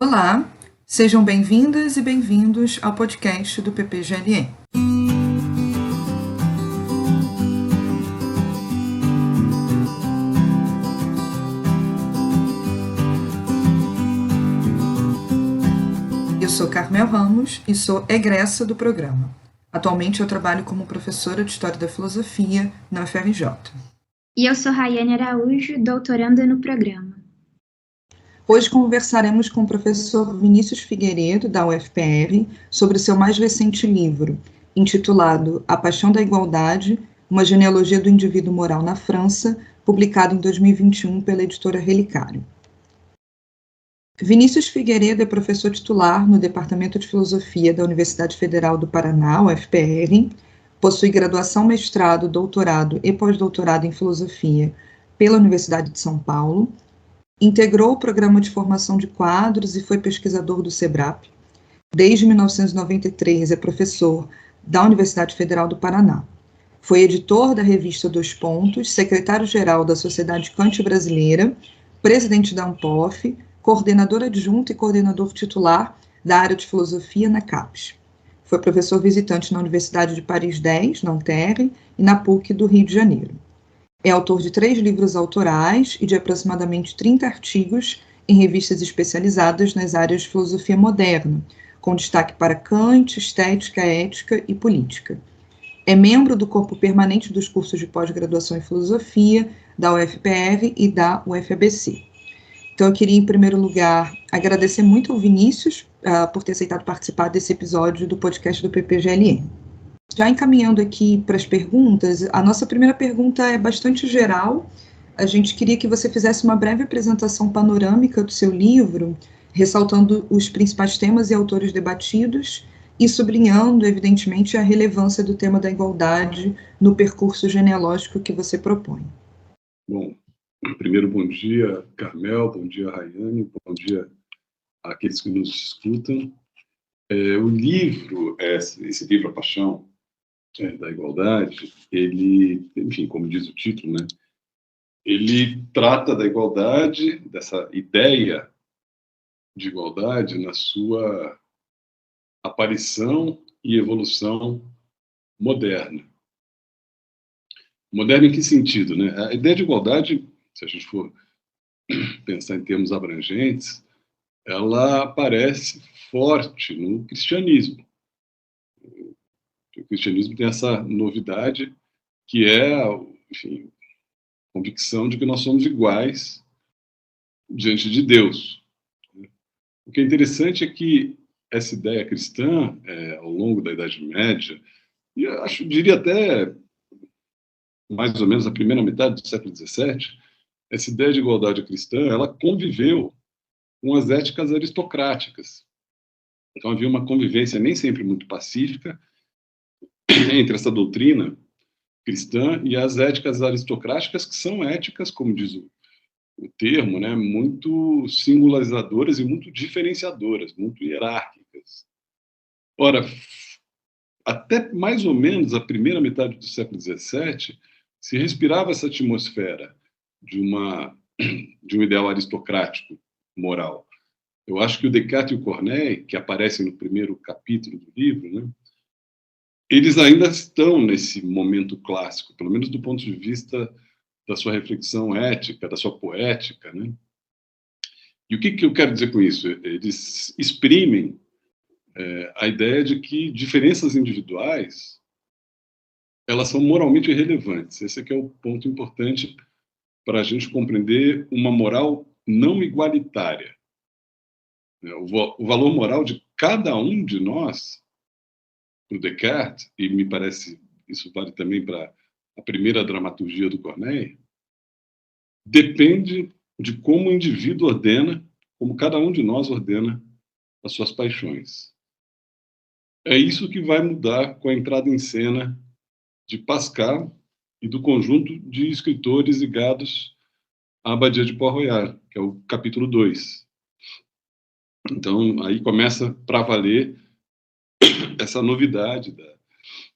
Olá, sejam bem-vindas e bem-vindos ao podcast do PPGLE. Eu sou Carmel Ramos e sou egressa do programa. Atualmente eu trabalho como professora de História da Filosofia na UFRJ. E eu sou Rayane Araújo, doutoranda no programa. Hoje conversaremos com o professor Vinícius Figueiredo, da UFPR, sobre o seu mais recente livro, intitulado A Paixão da Igualdade, uma genealogia do indivíduo moral na França, publicado em 2021 pela editora Relicário. Vinícius Figueiredo é professor titular no Departamento de Filosofia da Universidade Federal do Paraná, UFPR, possui graduação, mestrado, doutorado e pós-doutorado em Filosofia pela Universidade de São Paulo, integrou o programa de formação de quadros e foi pesquisador do SEBRAP. Desde 1993 é professor da Universidade Federal do Paraná. Foi editor da revista Dois Pontos, secretário-geral da Sociedade Kant Brasileira, presidente da ANPOF, coordenador adjunto e coordenador titular da área de filosofia na CAPES. Foi professor visitante na Universidade de Paris X, na UTR, e na PUC do Rio de Janeiro. É autor de 3 livros autorais e de aproximadamente 30 artigos em revistas especializadas nas áreas de filosofia moderna, com destaque para Kant, estética, ética e política. É membro do corpo permanente dos cursos de pós-graduação em filosofia da UFPR e da UFABC. Então, eu queria, em primeiro lugar, agradecer muito ao Vinícius por ter aceitado participar desse episódio do podcast do PPGLE. Já encaminhando aqui para as perguntas, a nossa primeira pergunta é bastante geral. A gente queria que você fizesse uma breve apresentação panorâmica do seu livro, ressaltando os principais temas e autores debatidos e sublinhando, evidentemente, a relevância do tema da igualdade no percurso genealógico que você propõe. Bom, primeiro, bom dia, Carmel, bom dia, Rayane, bom dia àqueles que nos escutam. O livro, esse livro, A Paixão da Igualdade, ele, enfim, como diz o título, né, ele trata da igualdade, dessa ideia de igualdade na sua aparição e evolução moderna. Moderna em que sentido, né? A ideia de igualdade, se a gente for pensar em termos abrangentes, ela aparece forte no cristianismo. O cristianismo tem essa novidade que é, enfim, a convicção de que nós somos iguais diante de Deus. O que é interessante é que essa ideia cristã, ao longo da Idade Média, e eu diria até mais ou menos a primeira metade do século XVII, essa ideia de igualdade cristã, ela conviveu com as éticas aristocráticas. Então havia uma convivência nem sempre muito pacífica entre essa doutrina cristã e as éticas aristocráticas, que são éticas, como diz o termo, né, muito singularizadoras e muito diferenciadoras, muito hierárquicas. Ora, até mais ou menos a primeira metade do século XVII, se respirava essa atmosfera de um ideal aristocrático moral. Eu acho que o Descartes e o Corneille, que aparecem no primeiro capítulo do livro, né, eles ainda estão nesse momento clássico, pelo menos do ponto de vista da sua reflexão ética, da sua poética, né? E o que eu quero dizer com isso? Eles exprimem a ideia de que diferenças individuais elas são moralmente irrelevantes. Esse aqui é o ponto importante para a gente compreender uma moral não igualitária. O valor moral de cada um de nós, para o Descartes, e me parece isso vale também para a primeira dramaturgia do Corneille, depende de como o indivíduo ordena, como cada um de nós ordena as suas paixões. É isso que vai mudar com a entrada em cena de Pascal e do conjunto de escritores ligados à Abadia de Port-Royal, que é o capítulo 2. Então, aí começa para valer essa novidade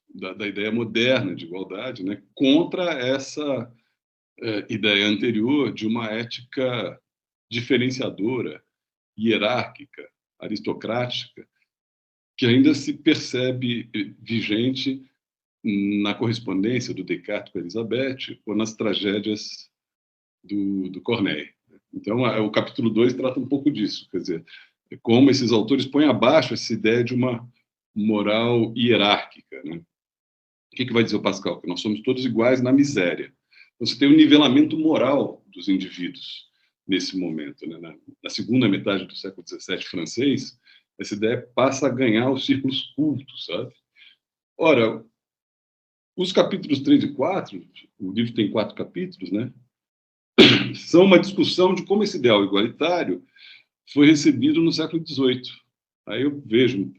da ideia moderna de igualdade, né, contra essa ideia anterior de uma ética diferenciadora hierárquica, aristocrática, que ainda se percebe vigente na correspondência do Descartes com Elizabeth ou nas tragédias do Corneille. Então, o capítulo 2 trata um pouco disso, quer dizer, como esses autores põem abaixo essa ideia de uma moral hierárquica. Né? O que vai dizer o Pascal? Que nós somos todos iguais na miséria. Então, você tem um nivelamento moral dos indivíduos nesse momento. Né? Na segunda metade do século XVII francês, essa ideia passa a ganhar os círculos cultos, sabe? Ora, os capítulos 3 e 4, o livro tem 4 capítulos, né? São uma discussão de como esse ideal igualitário foi recebido no século XVIII. Aí eu vejo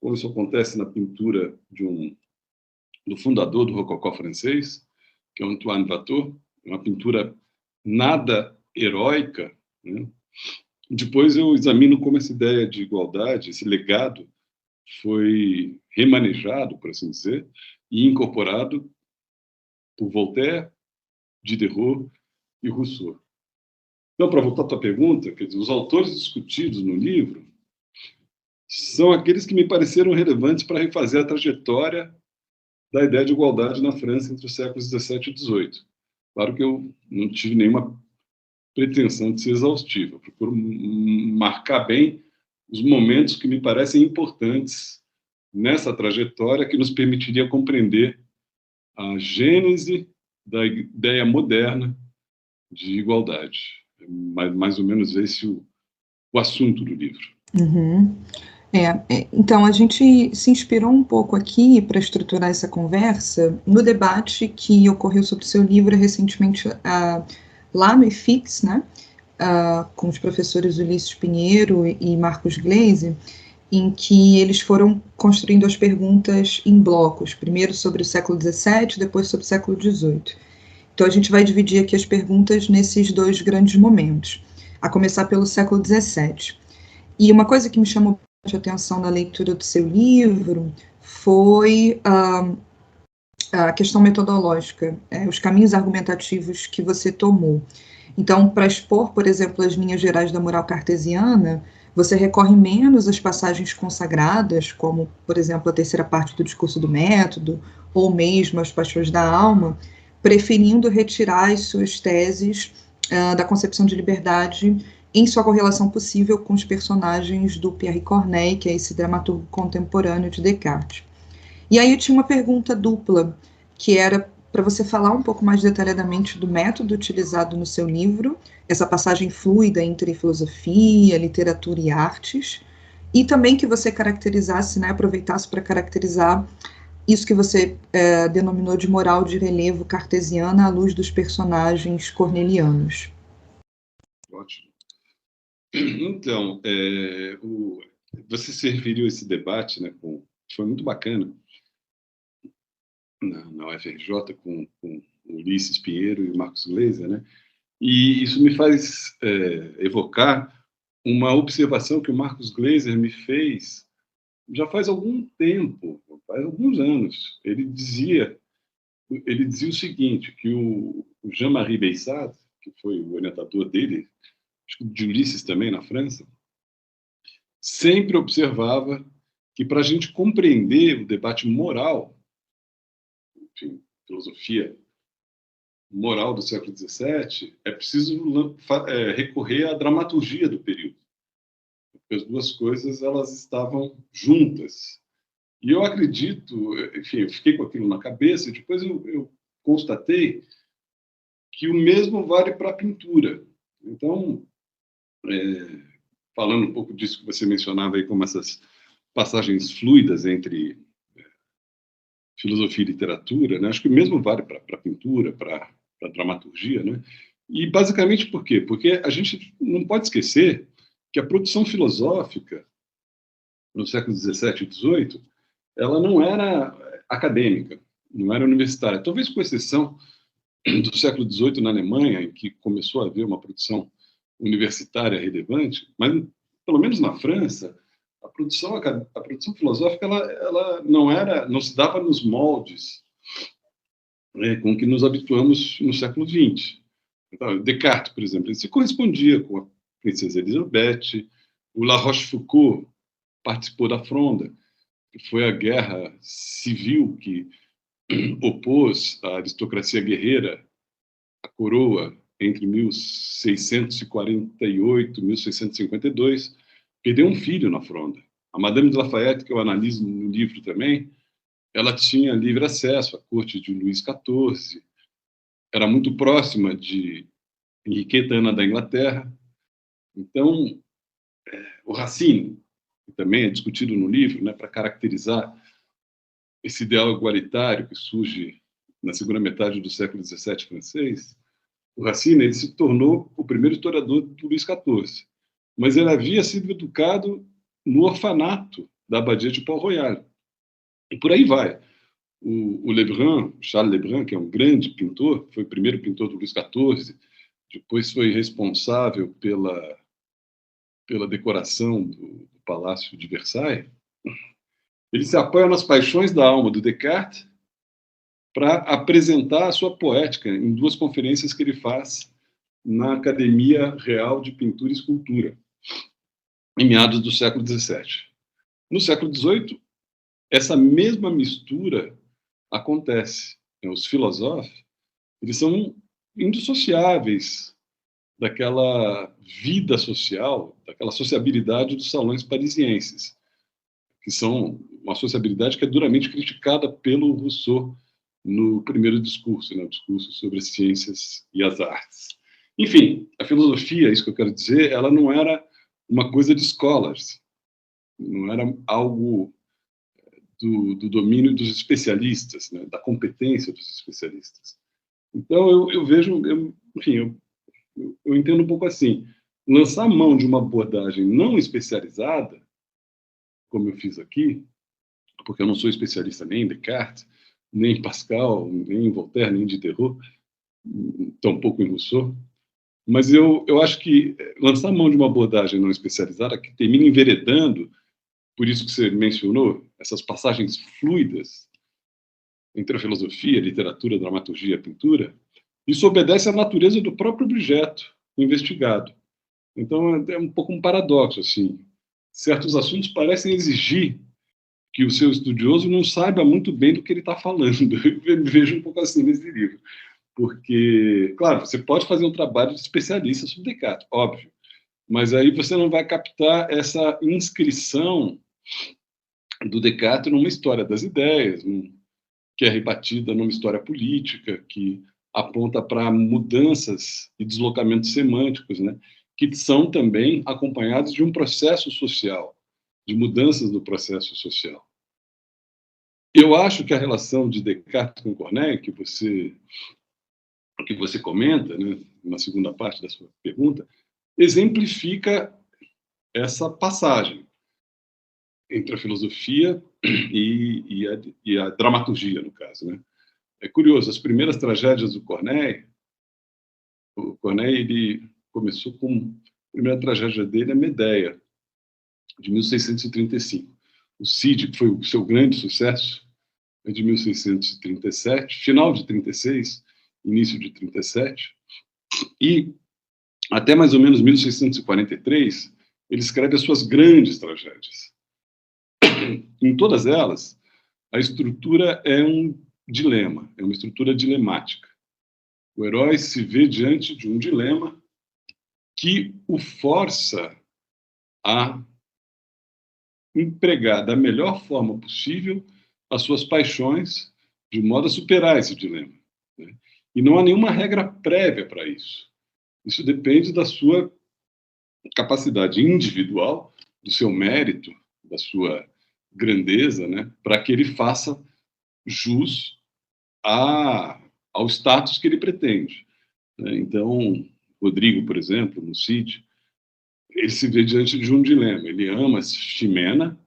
como isso acontece na pintura do fundador do Rococó francês, que é Antoine Watteau, uma pintura nada heróica. Né? Depois eu examino como essa ideia de igualdade, esse legado, foi remanejado, por assim dizer, e incorporado por Voltaire, Diderot e Rousseau. Então, para voltar à tua pergunta, quer dizer, os autores discutidos no livro são aqueles que me pareceram relevantes para refazer a trajetória da ideia de igualdade na França entre os séculos XVII e XVIII. Claro que eu não tive nenhuma pretensão de ser exaustiva. Eu procuro marcar bem os momentos que me parecem importantes nessa trajetória que nos permitiria compreender a gênese da ideia moderna de igualdade. É mais ou menos esse o assunto do livro. Uhum. Então, a gente se inspirou um pouco aqui para estruturar essa conversa no debate que ocorreu sobre o seu livro recentemente lá no IFIX, né, com os professores Ulisses Pinheiro e Marcos Gleise, em que eles foram construindo as perguntas em blocos, primeiro sobre o século XVII, depois sobre o século XVIII. Então, a gente vai dividir aqui as perguntas nesses 2 grandes momentos, a começar pelo século XVII. E uma coisa que me chamou bastante atenção na leitura do seu livro foi a questão metodológica, os caminhos argumentativos que você tomou. Então, para expor, por exemplo, as linhas gerais da moral cartesiana, você recorre menos às passagens consagradas, como, por exemplo, a terceira parte do discurso do método, ou mesmo as paixões da alma, preferindo retirar as suas teses da concepção de liberdade em sua correlação possível com os personagens do Pierre Corneille, que é esse dramaturgo contemporâneo de Descartes. E aí eu tinha uma pergunta dupla, que era para você falar um pouco mais detalhadamente do método utilizado no seu livro, essa passagem fluida entre filosofia, literatura e artes, e também que você caracterizasse, né, aproveitasse para caracterizar isso que você denominou de moral de relevo cartesiana à luz dos personagens cornelianos. Ótimo. Então, você se referiu a esse debate, né, foi muito bacana, na UFRJ, com Ulisses Pinheiro e Marcos Gleise, né? E isso me faz evocar uma observação que o Marcos Gleiser me fez já faz algum tempo, faz alguns anos. Ele dizia o seguinte, que o Jean-Marie Bessade, que foi o orientador dele, de Ulisses também na França, sempre observava que para a gente compreender o debate moral, enfim, filosofia moral do século XVII, é preciso recorrer à dramaturgia do período. Porque as duas coisas elas estavam juntas. E eu acredito, enfim, eu fiquei com aquilo na cabeça e depois eu constatei que o mesmo vale para a pintura. Então, falando um pouco disso que você mencionava aí, como essas passagens fluidas entre filosofia e literatura, né? Acho que o mesmo vale para a pintura, para a dramaturgia, né? E basicamente por quê? Porque a gente não pode esquecer que a produção filosófica no século XVII e XVIII, ela não era acadêmica, não era universitária. Talvez com exceção do século XVIII na Alemanha, em que começou a haver uma produção universitária relevante, mas pelo menos na França, a produção filosófica ela não se dava nos moldes com que nos habituamos no século XX. Então, Descartes, por exemplo, ele se correspondia com a princesa Elizabeth, O La Rochefoucauld participou da Fronda, que foi a guerra civil que opôs a aristocracia guerreira à coroa entre 1648 e 1652, perdeu um filho na Fronda. A Madame de Lafayette, que eu analiso no livro também, ela tinha livre acesso à corte de Luís XIV, era muito próxima de Henriqueta Ana da Inglaterra. Então, o Racine, que também é discutido no livro, né, para caracterizar esse ideal igualitário que surge na segunda metade do século XVII francês, o Racine ele se tornou o primeiro historiador do Luís XIV, mas ele havia sido educado no orfanato da abadia de Port-Royal. E por aí vai. O Lebrun, Charles Lebrun, que é um grande pintor, foi o primeiro pintor do Luís XIV, depois foi responsável pela decoração do Palácio de Versailles. Ele se apoia nas paixões da alma do Descartes para apresentar a sua poética em 2 conferências que ele faz na Academia Real de Pintura e Escultura, em meados do século XVII. No século XVIII, essa mesma mistura acontece. Os filósofos, eles são indissociáveis daquela vida social, daquela sociabilidade dos salões parisienses, que são uma sociabilidade que é duramente criticada pelo Rousseau no primeiro discurso, né, o discurso sobre as ciências e as artes. Enfim, a filosofia, isso que eu quero dizer, ela não era uma coisa de scholars, não era algo do domínio dos especialistas, né, da competência dos especialistas. Então, eu vejo, enfim, eu entendo um pouco assim, lançar mão de uma abordagem não especializada, como eu fiz aqui, porque eu não sou especialista nem em Descartes, nem em Pascal, nem em Voltaire, nem em Diderot, tampouco em Rousseau, mas eu acho que lançar mão de uma abordagem não especializada que termina enveredando, por isso que você mencionou, essas passagens fluidas entre a filosofia, a literatura, a dramaturgia e a pintura, isso obedece à natureza do próprio objeto investigado. Então, é um pouco um paradoxo, assim. Certos assuntos parecem exigir que o seu estudioso não saiba muito bem do que ele está falando. Eu vejo um pouco assim nesse livro. Porque, claro, você pode fazer um trabalho de especialista sobre Descartes, óbvio, mas aí você não vai captar essa inscrição do Descartes numa história das ideias, que é rebatida numa história política, que aponta para mudanças e deslocamentos semânticos, né, que são também acompanhados de um processo social, de mudanças do processo social. Eu acho que a relação de Descartes com Corneille, que você comenta, né, na segunda parte da sua pergunta, exemplifica essa passagem entre a filosofia e a dramaturgia, no caso, né? É curioso, as primeiras tragédias do Corneille, o Corneille ele começou com a primeira tragédia dele, a Medea, de 1635. O Cid, que foi o seu grande sucesso, é de 1637, final de 36, início de 37, e até mais ou menos 1643, ele escreve as suas grandes tragédias. Em todas elas, a estrutura é um dilema, é uma estrutura dilemática. O herói se vê diante de um dilema que o força a empregar da melhor forma possível as suas paixões de modo a superar esse dilema, né? E não há nenhuma regra prévia para isso. Isso depende da sua capacidade individual, do seu mérito, da sua grandeza, né, para que ele faça jus ao status que ele pretende, né? Então, Rodrigo, por exemplo, no Cid, ele se vê diante de um dilema. Ele ama Ximena,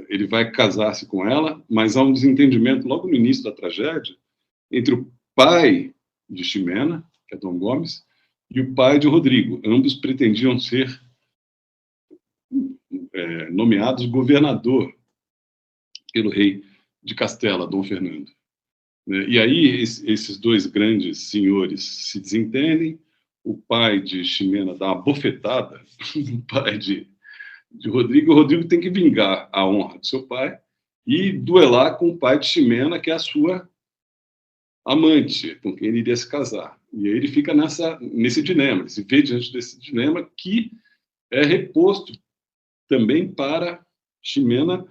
ele vai casar-se com ela, mas há um desentendimento logo no início da tragédia entre o pai de Ximena, que é Dom Gomes, e o pai de Rodrigo. Ambos pretendiam ser nomeados governador pelo rei de Castela, Dom Fernando. E aí esses dois grandes senhores se desentendem, o pai de Ximena dá uma bofetada no pai de de Rodrigo. O Rodrigo tem que vingar a honra do seu pai e duelar com o pai de Ximena, que é a sua amante, com quem ele iria se casar. E aí ele fica nesse dilema, ele se vê diante desse dilema, que é reposto também para Ximena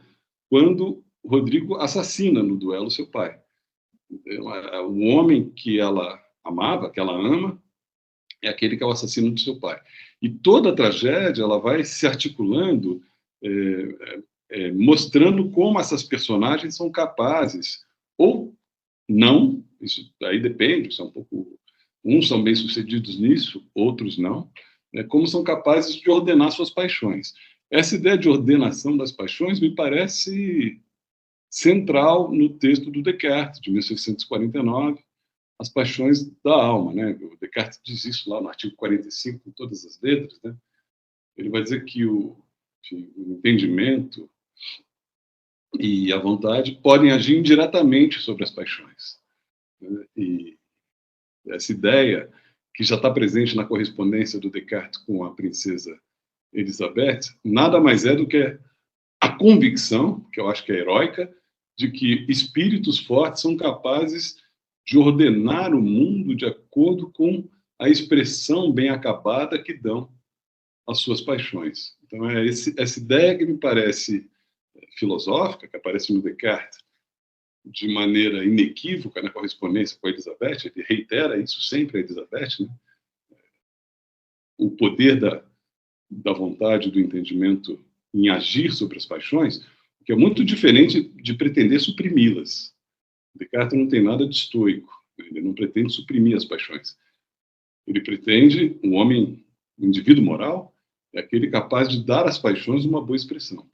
quando Rodrigo assassina no duelo seu pai. O homem que ela amava, que ela ama, é aquele que é o assassino do seu pai. E toda a tragédia ela vai se articulando, mostrando como essas personagens são capazes, ou não, isso aí depende, são uns são bem-sucedidos nisso, outros não, né, como são capazes de ordenar suas paixões. Essa ideia de ordenação das paixões me parece central no texto do Descartes, de 1649, As Paixões da Alma, né? O Descartes diz isso lá no artigo 45, com todas as letras, né? Ele vai dizer que o entendimento e a vontade podem agir indiretamente sobre as paixões, né? E essa ideia, que já está presente na correspondência do Descartes com a princesa Elizabeth, nada mais é do que a convicção, que eu acho que é heróica, de que espíritos fortes são capazes de ordenar o mundo de acordo com a expressão bem acabada que dão às suas paixões. Então, é essa ideia que me parece filosófica, que aparece no Descartes de maneira inequívoca na correspondência com a Elizabeth. Ele reitera isso sempre a Elizabeth, né? O poder da vontade, do entendimento em agir sobre as paixões, que é muito diferente de pretender suprimi-las. Descartes não tem nada de estoico, ele não pretende suprimir as paixões. Ele pretende, um indivíduo moral, é aquele capaz de dar às paixões uma boa expressão.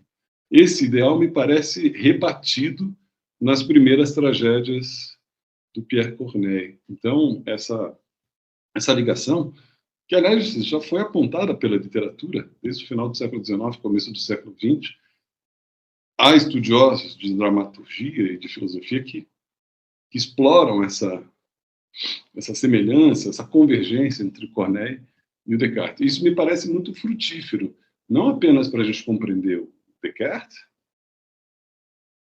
Esse ideal me parece rebatido nas primeiras tragédias do Pierre Corneille. Então, essa ligação, que, aliás, já foi apontada pela literatura, desde o final do século XIX, começo do século XX, há estudiosos de dramaturgia e de filosofia que exploram essa semelhança, essa convergência entre Corneille e o Descartes. Isso me parece muito frutífero, não apenas para a gente compreender o Descartes,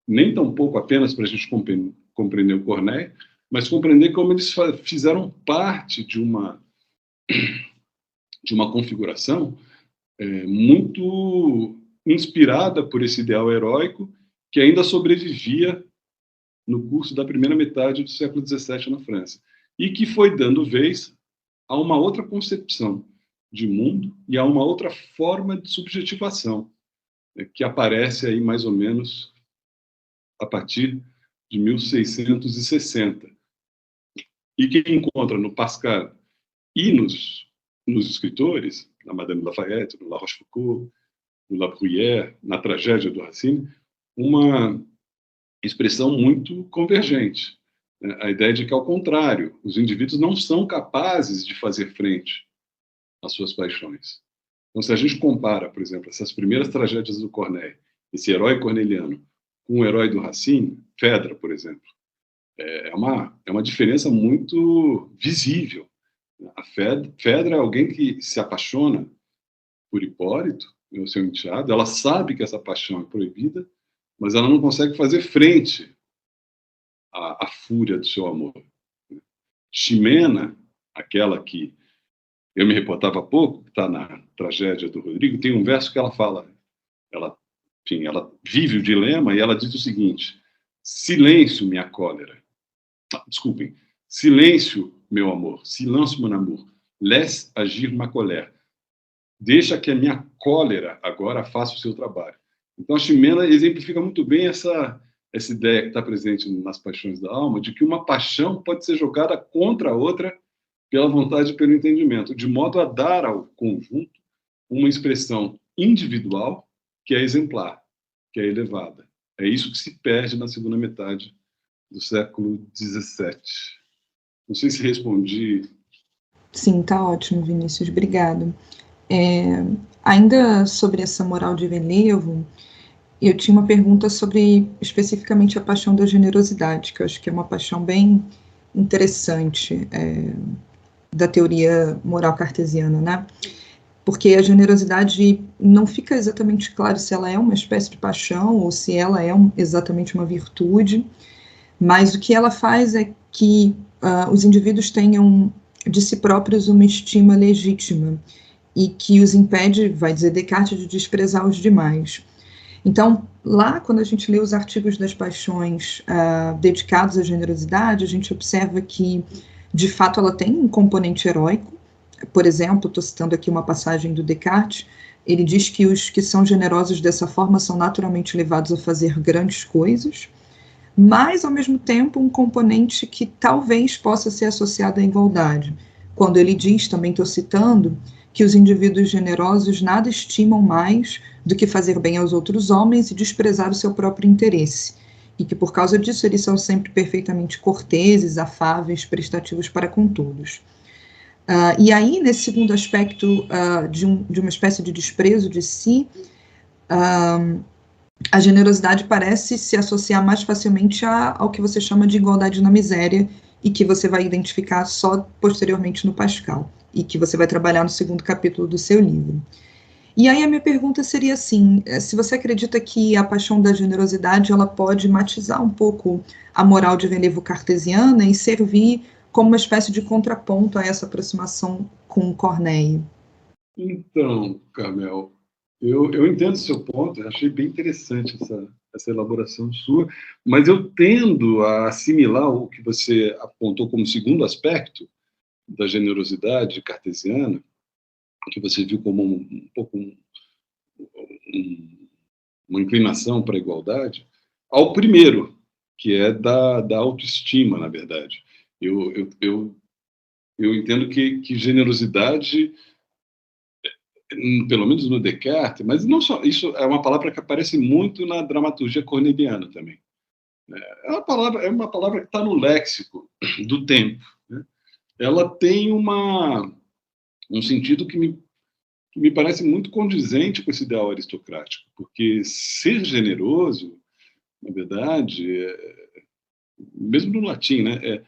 nem tampouco apenas para a gente compreender o Corneille, mas compreender como eles fizeram parte de uma configuração muito inspirada por esse ideal heróico que ainda sobrevivia no curso da primeira metade do século XVII na França, e que foi dando vez a uma outra concepção de mundo e a uma outra forma de subjetivação, que aparece aí mais ou menos a partir de 1660, e que encontra no Pascal e nos escritores, na Madame Lafayette, no La Rochefoucauld, no La Bruyère, na tragédia do Racine, uma expressão muito convergente. A ideia de que, ao contrário, os indivíduos não são capazes de fazer frente às suas paixões. Então, se a gente compara, por exemplo, essas primeiras tragédias do Corneille, esse herói corneliano, com o herói do Racine, Phèdre, por exemplo, é uma diferença muito visível. A Phèdre é alguém que se apaixona por Hipólito, o seu enteado, ela sabe que essa paixão é proibida, mas ela não consegue fazer frente à fúria do seu amor. Ximena, aquela que eu me reportava há pouco, que está na tragédia do Rodrigo, tem um verso que ela fala, ela vive o dilema e ela diz o seguinte: silêncio, minha cólera. Desculpem, silêncio, meu amor, silêncio, mon amour, laisse agir ma colère. Deixa que a minha cólera agora faça o seu trabalho. Então, a Ximena exemplifica muito bem essa ideia que está presente nas Paixões da Alma, de que uma paixão pode ser jogada contra a outra pela vontade e pelo entendimento, de modo a dar ao conjunto uma expressão individual que é exemplar, que é elevada. É isso que se perde na segunda metade do século XVII. Não sei se respondi. Sim, está ótimo, Vinícius, obrigado. Ainda sobre essa moral de relevo, eu tinha uma pergunta sobre especificamente a paixão da generosidade, que eu acho que é uma paixão bem interessante da teoria moral cartesiana, né? porque a generosidade não fica exatamente claro se ela é uma espécie de paixão ou se ela é exatamente uma virtude, mas o que ela faz é que os indivíduos tenham de si próprios uma estima legítima e que os impede, vai dizer Descartes, de desprezar os demais. Então, lá, quando a gente lê os artigos das paixões dedicados à generosidade, a gente observa que, de fato, ela tem um componente heróico. Por exemplo, estou citando aqui uma passagem do Descartes, ele diz que os que são generosos dessa forma são naturalmente levados a fazer grandes coisas, mas, ao mesmo tempo, um componente que talvez possa ser associado à igualdade. Quando ele diz, também estou citando, que os indivíduos generosos nada estimam mais do que fazer bem aos outros homens e desprezar o seu próprio interesse, e que, por causa disso, eles são sempre perfeitamente corteses, afáveis, prestativos para com todos. E aí, nesse segundo aspecto de uma espécie de desprezo de si, a generosidade parece se associar mais facilmente ao que você chama de igualdade na miséria, e que você vai identificar só posteriormente no Pascal, e que você vai trabalhar no segundo capítulo do seu livro. E aí a minha pergunta seria assim, se você acredita que a paixão da generosidade ela pode matizar um pouco a moral de relevo cartesiana e servir como uma espécie de contraponto a essa aproximação com Corneille. Então, Carmel, eu entendo o seu ponto, eu achei bem interessante essa elaboração sua, mas eu tendo a assimilar o que você apontou como segundo aspecto da generosidade cartesiana, que você viu como um pouco uma inclinação para a igualdade, ao primeiro, que é da autoestima, na verdade. Eu entendo que generosidade, pelo menos no Descartes, mas não só, isso é uma palavra que aparece muito na dramaturgia corneliana também. É uma palavra que está no léxico do tempo, né? Ela tem um sentido que me parece muito condizente com esse ideal aristocrático, porque ser generoso, na verdade, mesmo no latim, né,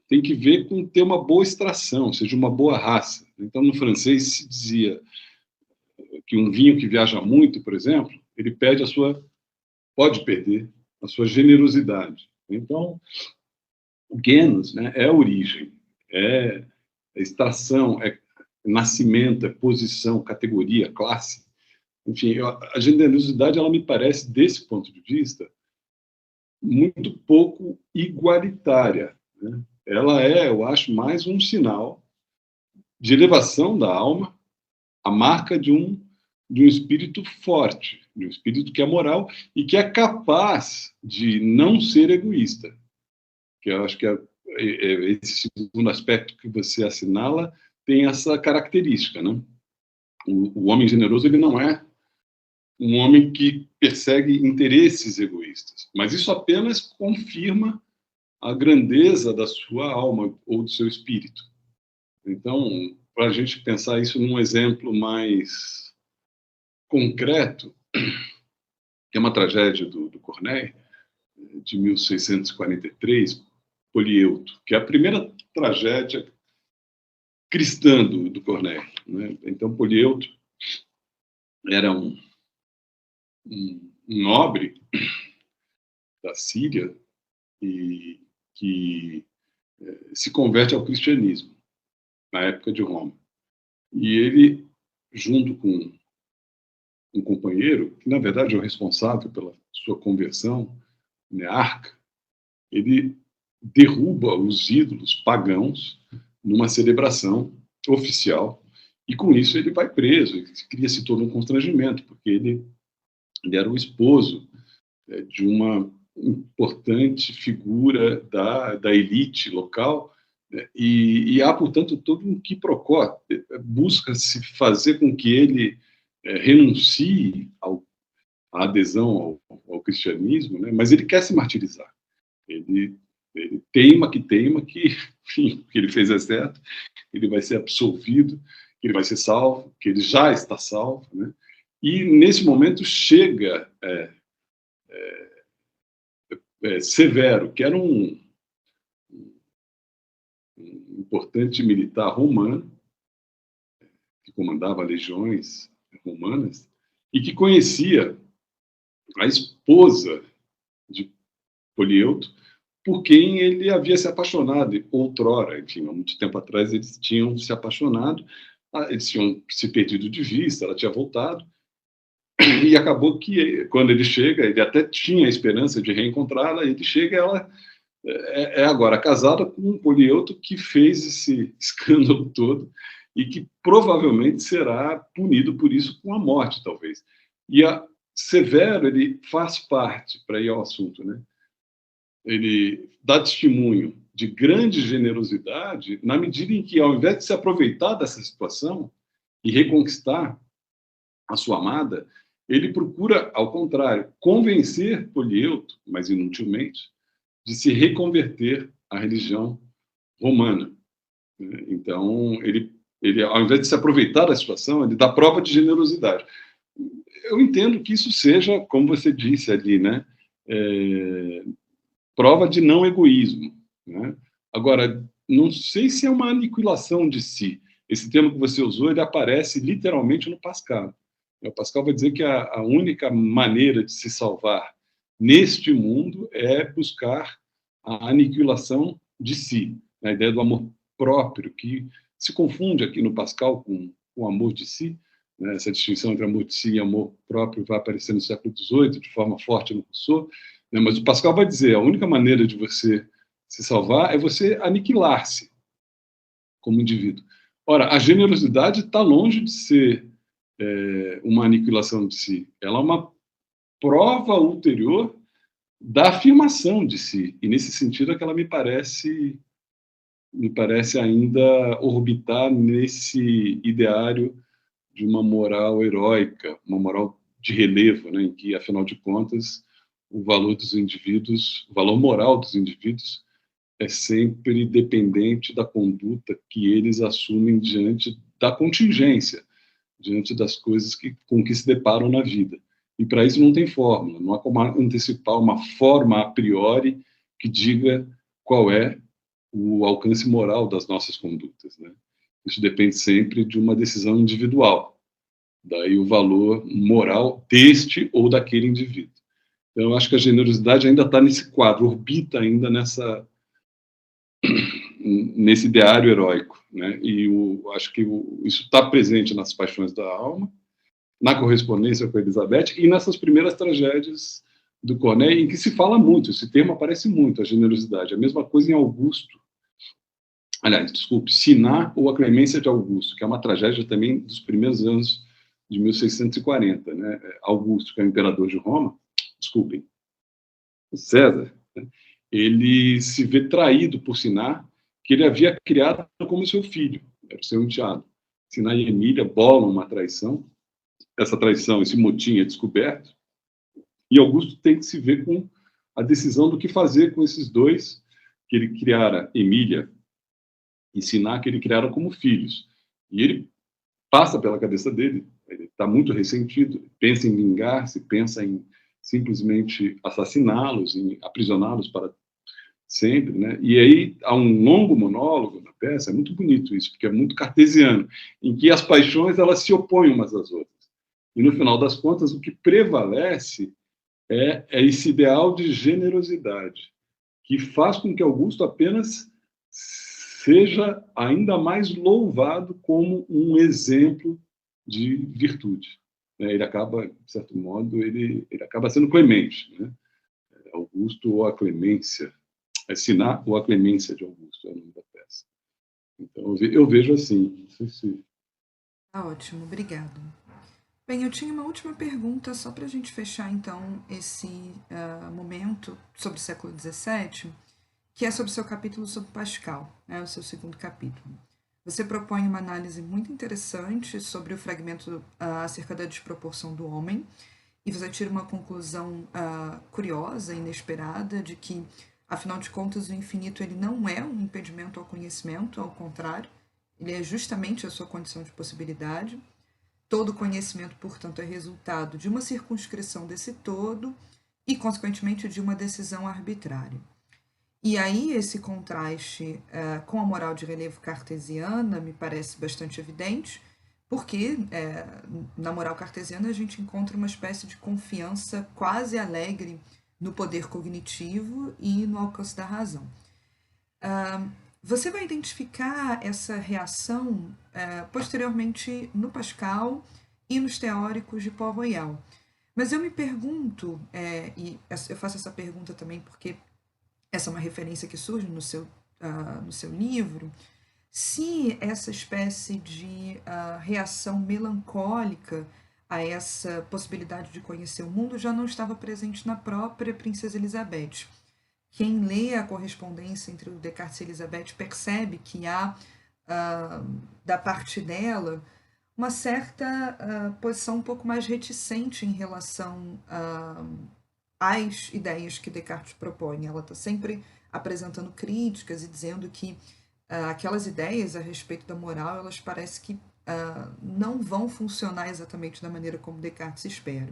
tem que ver com ter uma boa extração, ou seja, uma boa raça. Então, no francês se dizia que um vinho que viaja muito, por exemplo, ele pode perder a sua generosidade. Então, o genus, né, é a origem, é extração, é nascimento, é posição, categoria, classe. Enfim, a generosidade, ela me parece, desse ponto de vista, muito pouco igualitária, né? Ela eu acho, mais um sinal de elevação da alma, a marca de um espírito forte, de um espírito que é moral e que é capaz de não ser egoísta. Que eu acho que esse segundo aspecto que você assinala tem essa característica, né? O homem generoso, ele não é um homem que persegue interesses egoístas, mas isso apenas confirma a grandeza da sua alma ou do seu espírito. Então, para a gente pensar isso num exemplo mais concreto, que é uma tragédia do Corneille, de 1643, Polieuto, que é a primeira tragédia cristã do Corneille, né? Então, Polieuto era um nobre da Síria e que se converte ao cristianismo na época de Roma. E ele, junto com um companheiro, que na verdade é o responsável pela sua conversão, Nearca, ele derruba os ídolos pagãos numa celebração oficial, e com isso ele vai preso, e cria-se todo um constrangimento, porque ele era o esposo de uma importante figura da elite local, né? E há, portanto, todo um quiprocó, busca-se fazer com que ele renuncie à adesão ao cristianismo, né? Mas ele quer se martirizar. Ele teima que, enfim, que ele fez é certo, ele vai ser absolvido, que ele vai ser salvo, que ele já está salvo, né? E nesse momento chega Severo, que era um importante militar romano, que que comandava legiões romanas, e que conhecia a esposa de Polieuto, por quem ele havia se apaixonado outrora. Enfim, há muito tempo atrás eles tinham se apaixonado, eles tinham se perdido de vista, ela tinha voltado, e acabou que, quando ele chega, ele até tinha a esperança de reencontrá-la, ele chega, ela é agora casada com um Polieuto que fez esse escândalo todo e que provavelmente será punido por isso com a morte, talvez. E Severo, ele faz parte, para ir ao assunto, né? Ele dá testemunho de grande generosidade na medida em que, ao invés de se aproveitar dessa situação e reconquistar a sua amada, ele procura, ao contrário, convencer Polieuto, mas inutilmente, de se reconverter à religião romana. Então, ele, ao invés de se aproveitar da situação, ele dá prova de generosidade. Eu entendo que isso seja, como você disse ali, né, prova de não egoísmo, né? Agora, não sei se é uma aniquilação de si. Esse termo que você usou, ele aparece literalmente no Pascal. O Pascal vai dizer que a única maneira de se salvar neste mundo é buscar a aniquilação de si, a ideia do amor próprio, que se confunde aqui no Pascal com o amor de si, né? Essa distinção entre amor de si e amor próprio vai aparecer no século XVIII de forma forte no Rousseau, né? Mas o Pascal vai dizer, a única maneira de você se salvar é você aniquilar-se como indivíduo. Ora, a generosidade está longe de ser uma aniquilação de si. Ela é uma prova ulterior da afirmação de si. E, nesse sentido, é que ela me parece ainda orbitar nesse ideário de uma moral heróica, uma moral de relevo, né, em que, afinal de contas, o valor dos indivíduos, o valor moral dos indivíduos é sempre dependente da conduta que eles assumem diante da contingência, diante das coisas com que se deparam na vida. E para isso não tem fórmula, não há como antecipar uma forma a priori que diga qual é o alcance moral das nossas condutas, né? Isso depende sempre de uma decisão individual, daí o valor moral deste ou daquele indivíduo. Então, eu acho que a generosidade ainda está nesse quadro, orbita ainda nesse ideário heróico, né? E acho que isso está presente nas Paixões da Alma, na correspondência com a Elizabeth e nessas primeiras tragédias do Corneille, em que se fala muito, esse termo aparece muito, a generosidade. A mesma coisa em Augusto. Aliás, desculpe, Siná ou a Clemência de Augusto, que é uma tragédia também dos primeiros anos de 1640, né? Augusto, que é o imperador de Roma, desculpem, César, né? Ele se vê traído por Siná, que ele havia criado como seu filho, era o seu enteado. Siná e Emília bolam uma traição, essa traição, esse motim é descoberto, e Augusto tem que se ver com a decisão do que fazer com esses dois, que ele criara, Emília e Siná, que ele criara como filhos. E ele passa pela cabeça dele, ele está muito ressentido, pensa em vingar-se, pensa em simplesmente assassiná-los, em aprisioná-los para sempre, né? E aí há um longo monólogo na peça, é muito bonito isso, porque é muito cartesiano, em que as paixões elas se opõem umas às outras. E no final das contas, o que prevalece é esse ideal de generosidade, que faz com que Augusto apenas seja ainda mais louvado como um exemplo de virtude. Ele acaba, de certo modo, ele acaba sendo clemente, né? Augusto ou a Clemência, Siná ou a Clemência de Augusto é o nome da peça. Então, eu vejo assim. Não sei se... Tá ótimo, obrigado. Bem, eu tinha uma última pergunta, só para a gente fechar, então, esse momento sobre o século XVII, que é sobre o seu capítulo sobre Pascal, né, o seu segundo capítulo. Você propõe uma análise muito interessante sobre o fragmento acerca da desproporção do homem, e você tira uma conclusão curiosa, inesperada, de que, afinal de contas, o infinito ele não é um impedimento ao conhecimento, ao contrário, ele é justamente a sua condição de possibilidade. Todo conhecimento, portanto, é resultado de uma circunscrição desse todo e, consequentemente, de uma decisão arbitrária. E aí esse contraste com a moral de relevo cartesiana me parece bastante evidente, porque na moral cartesiana a gente encontra uma espécie de confiança quase alegre no poder cognitivo e no alcance da razão. Você vai identificar essa reação posteriormente no Pascal e nos teóricos de Port-Royal. Mas eu me pergunto, e eu faço essa pergunta também porque essa é uma referência que surge no seu livro, se essa espécie de reação melancólica a essa possibilidade de conhecer o mundo já não estava presente na própria Princesa Elizabeth. Quem lê a correspondência entre o Descartes e Elizabeth percebe que há, da parte dela, uma certa posição um pouco mais reticente em relação às ideias que Descartes propõe. Ela está sempre apresentando críticas e dizendo que aquelas ideias a respeito da moral, elas parecem que não vão funcionar exatamente da maneira como Descartes espera.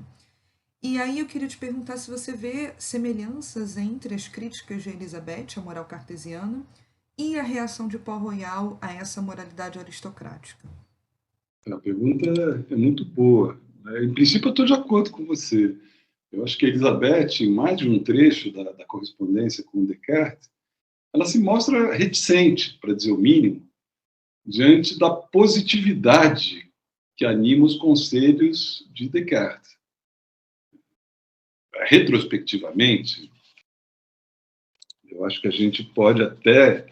E aí eu queria te perguntar se você vê semelhanças entre as críticas de Elizabeth à moral cartesiana e a reação de Port-Royal a essa moralidade aristocrática. A pergunta é muito boa. Em princípio, eu estou de acordo com você. Eu acho que a Elizabeth, em mais de um trecho da correspondência com Descartes, ela se mostra reticente, para dizer o mínimo, diante da positividade que anima os conselhos de Descartes. Retrospectivamente, eu acho que a gente pode até,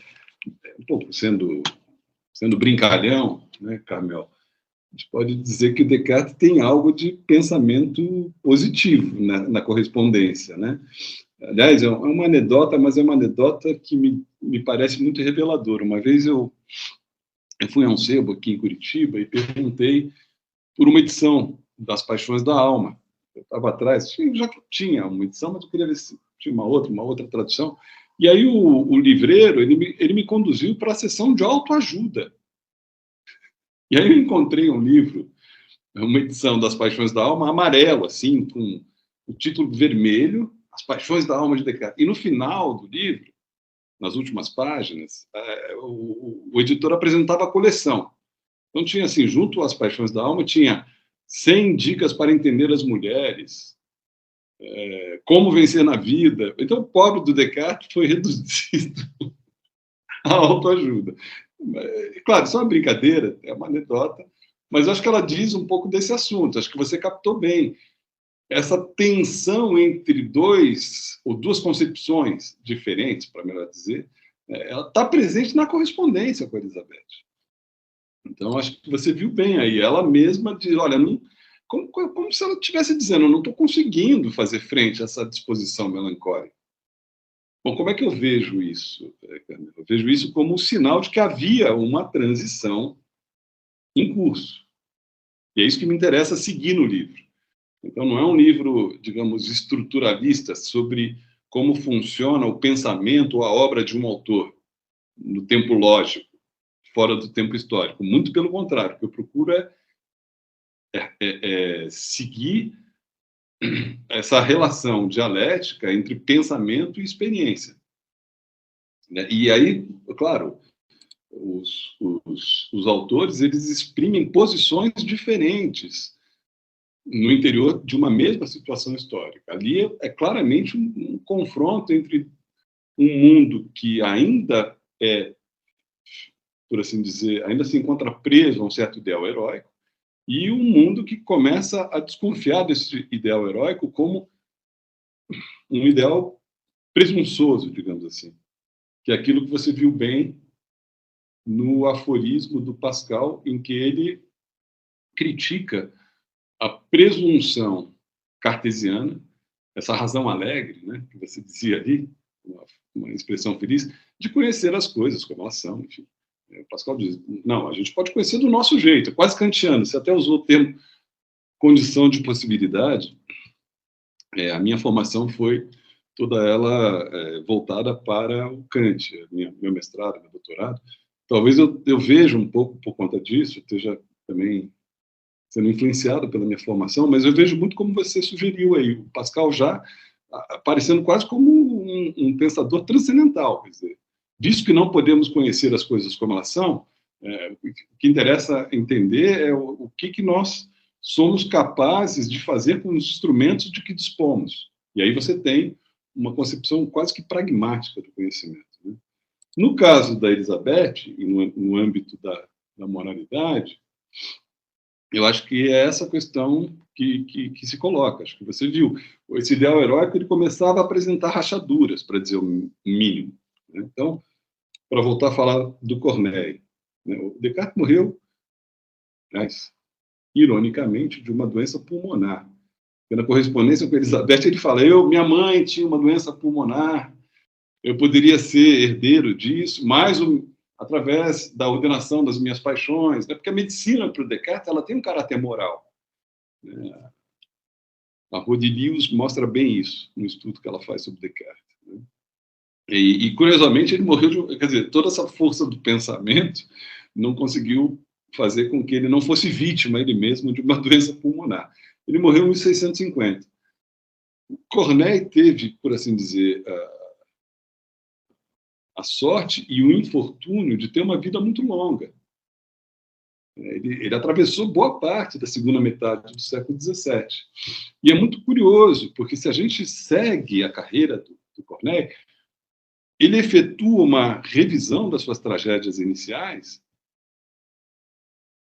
um pouco sendo brincalhão, né, Carmel, a gente pode dizer que Descartes tem algo de pensamento positivo na correspondência, né? Aliás, é uma anedota, mas é uma anedota que me parece muito reveladora. Uma vez eu fui a um sebo aqui em Curitiba e perguntei por uma edição das Paixões da Alma. Eu estava atrás, já tinha uma edição, mas eu queria ver se tinha uma outra tradução. E aí o livreiro, ele me conduziu para a seção de autoajuda. E aí eu encontrei um livro, uma edição das Paixões da Alma, amarelo, assim, com o título vermelho, As Paixões da Alma de Descartes. E no final do livro, nas últimas páginas, o editor apresentava a coleção. Então tinha assim, junto às Paixões da Alma, tinha 100 dicas para entender as mulheres, como vencer na vida. Então o pobre do Descartes foi reduzido à autoajuda. Claro, isso é uma brincadeira, é uma anedota, mas eu acho que ela diz um pouco desse assunto. Acho que você captou bem. Essa tensão entre duas concepções diferentes, para melhor dizer, ela está presente na correspondência com a Elizabeth. Então, acho que você viu bem aí. Ela mesma diz, olha, como se ela estivesse dizendo, eu não estou conseguindo fazer frente a essa disposição melancólica. Bom, como é que eu vejo isso? Eu vejo isso como um sinal de que havia uma transição em curso. E é isso que me interessa seguir no livro. Então, não é um livro, digamos, estruturalista sobre como funciona o pensamento ou a obra de um autor no tempo lógico, fora do tempo histórico. Muito pelo contrário, o que eu procuro é seguir essa relação dialética entre pensamento e experiência. E aí, claro, os autores, eles exprimem posições diferentes no interior de uma mesma situação histórica. Ali é claramente um confronto entre um mundo que ainda por assim dizer, ainda se encontra preso a um certo ideal heróico, e um mundo que começa a desconfiar desse ideal heróico como um ideal presunçoso, digamos assim, que é aquilo que você viu bem no aforismo do Pascal, em que ele critica a presunção cartesiana, essa razão alegre, né, que você dizia ali, uma expressão feliz, de conhecer as coisas como elas são, enfim. O Pascal diz, não, a gente pode conhecer do nosso jeito, é quase kantiano, você até usou o termo condição de possibilidade. A minha formação foi toda ela voltada para o Kant, meu mestrado, meu doutorado. Talvez eu veja um pouco por conta disso, esteja também sendo influenciado pela minha formação, mas eu vejo muito como você sugeriu aí, o Pascal já aparecendo quase como um pensador transcendental, quer dizer, visto que não podemos conhecer as coisas como elas são, O que interessa entender é o que nós somos capazes de fazer com os instrumentos de que dispomos. E aí você tem uma concepção quase que pragmática do conhecimento, né? No caso da Elizabeth, e no âmbito da moralidade, eu acho que é essa questão que se coloca. Acho que você viu, esse ideal heróico ele começava a apresentar rachaduras, para dizer o mínimo, né? Então, para voltar a falar do Corneille, né? O Descartes morreu, mas, ironicamente, de uma doença pulmonar. Na correspondência com Elizabeth, ele fala: minha mãe tinha uma doença pulmonar, eu poderia ser herdeiro disso, mas através da ordenação das minhas paixões, né? Porque a medicina, para o Descartes, ela tem um caráter moral, né? A Rodilius mostra bem isso no estudo que ela faz sobre Descartes, né? E curiosamente, ele morreu quer dizer, toda essa força do pensamento não conseguiu fazer com que ele não fosse vítima, ele mesmo, de uma doença pulmonar. Ele morreu em 1650. Corneille teve, por assim dizer, a sorte e o infortúnio de ter uma vida muito longa. Ele atravessou boa parte da segunda metade do século XVII. E é muito curioso, porque se a gente segue a carreira do Corneille, ele efetua uma revisão das suas tragédias iniciais.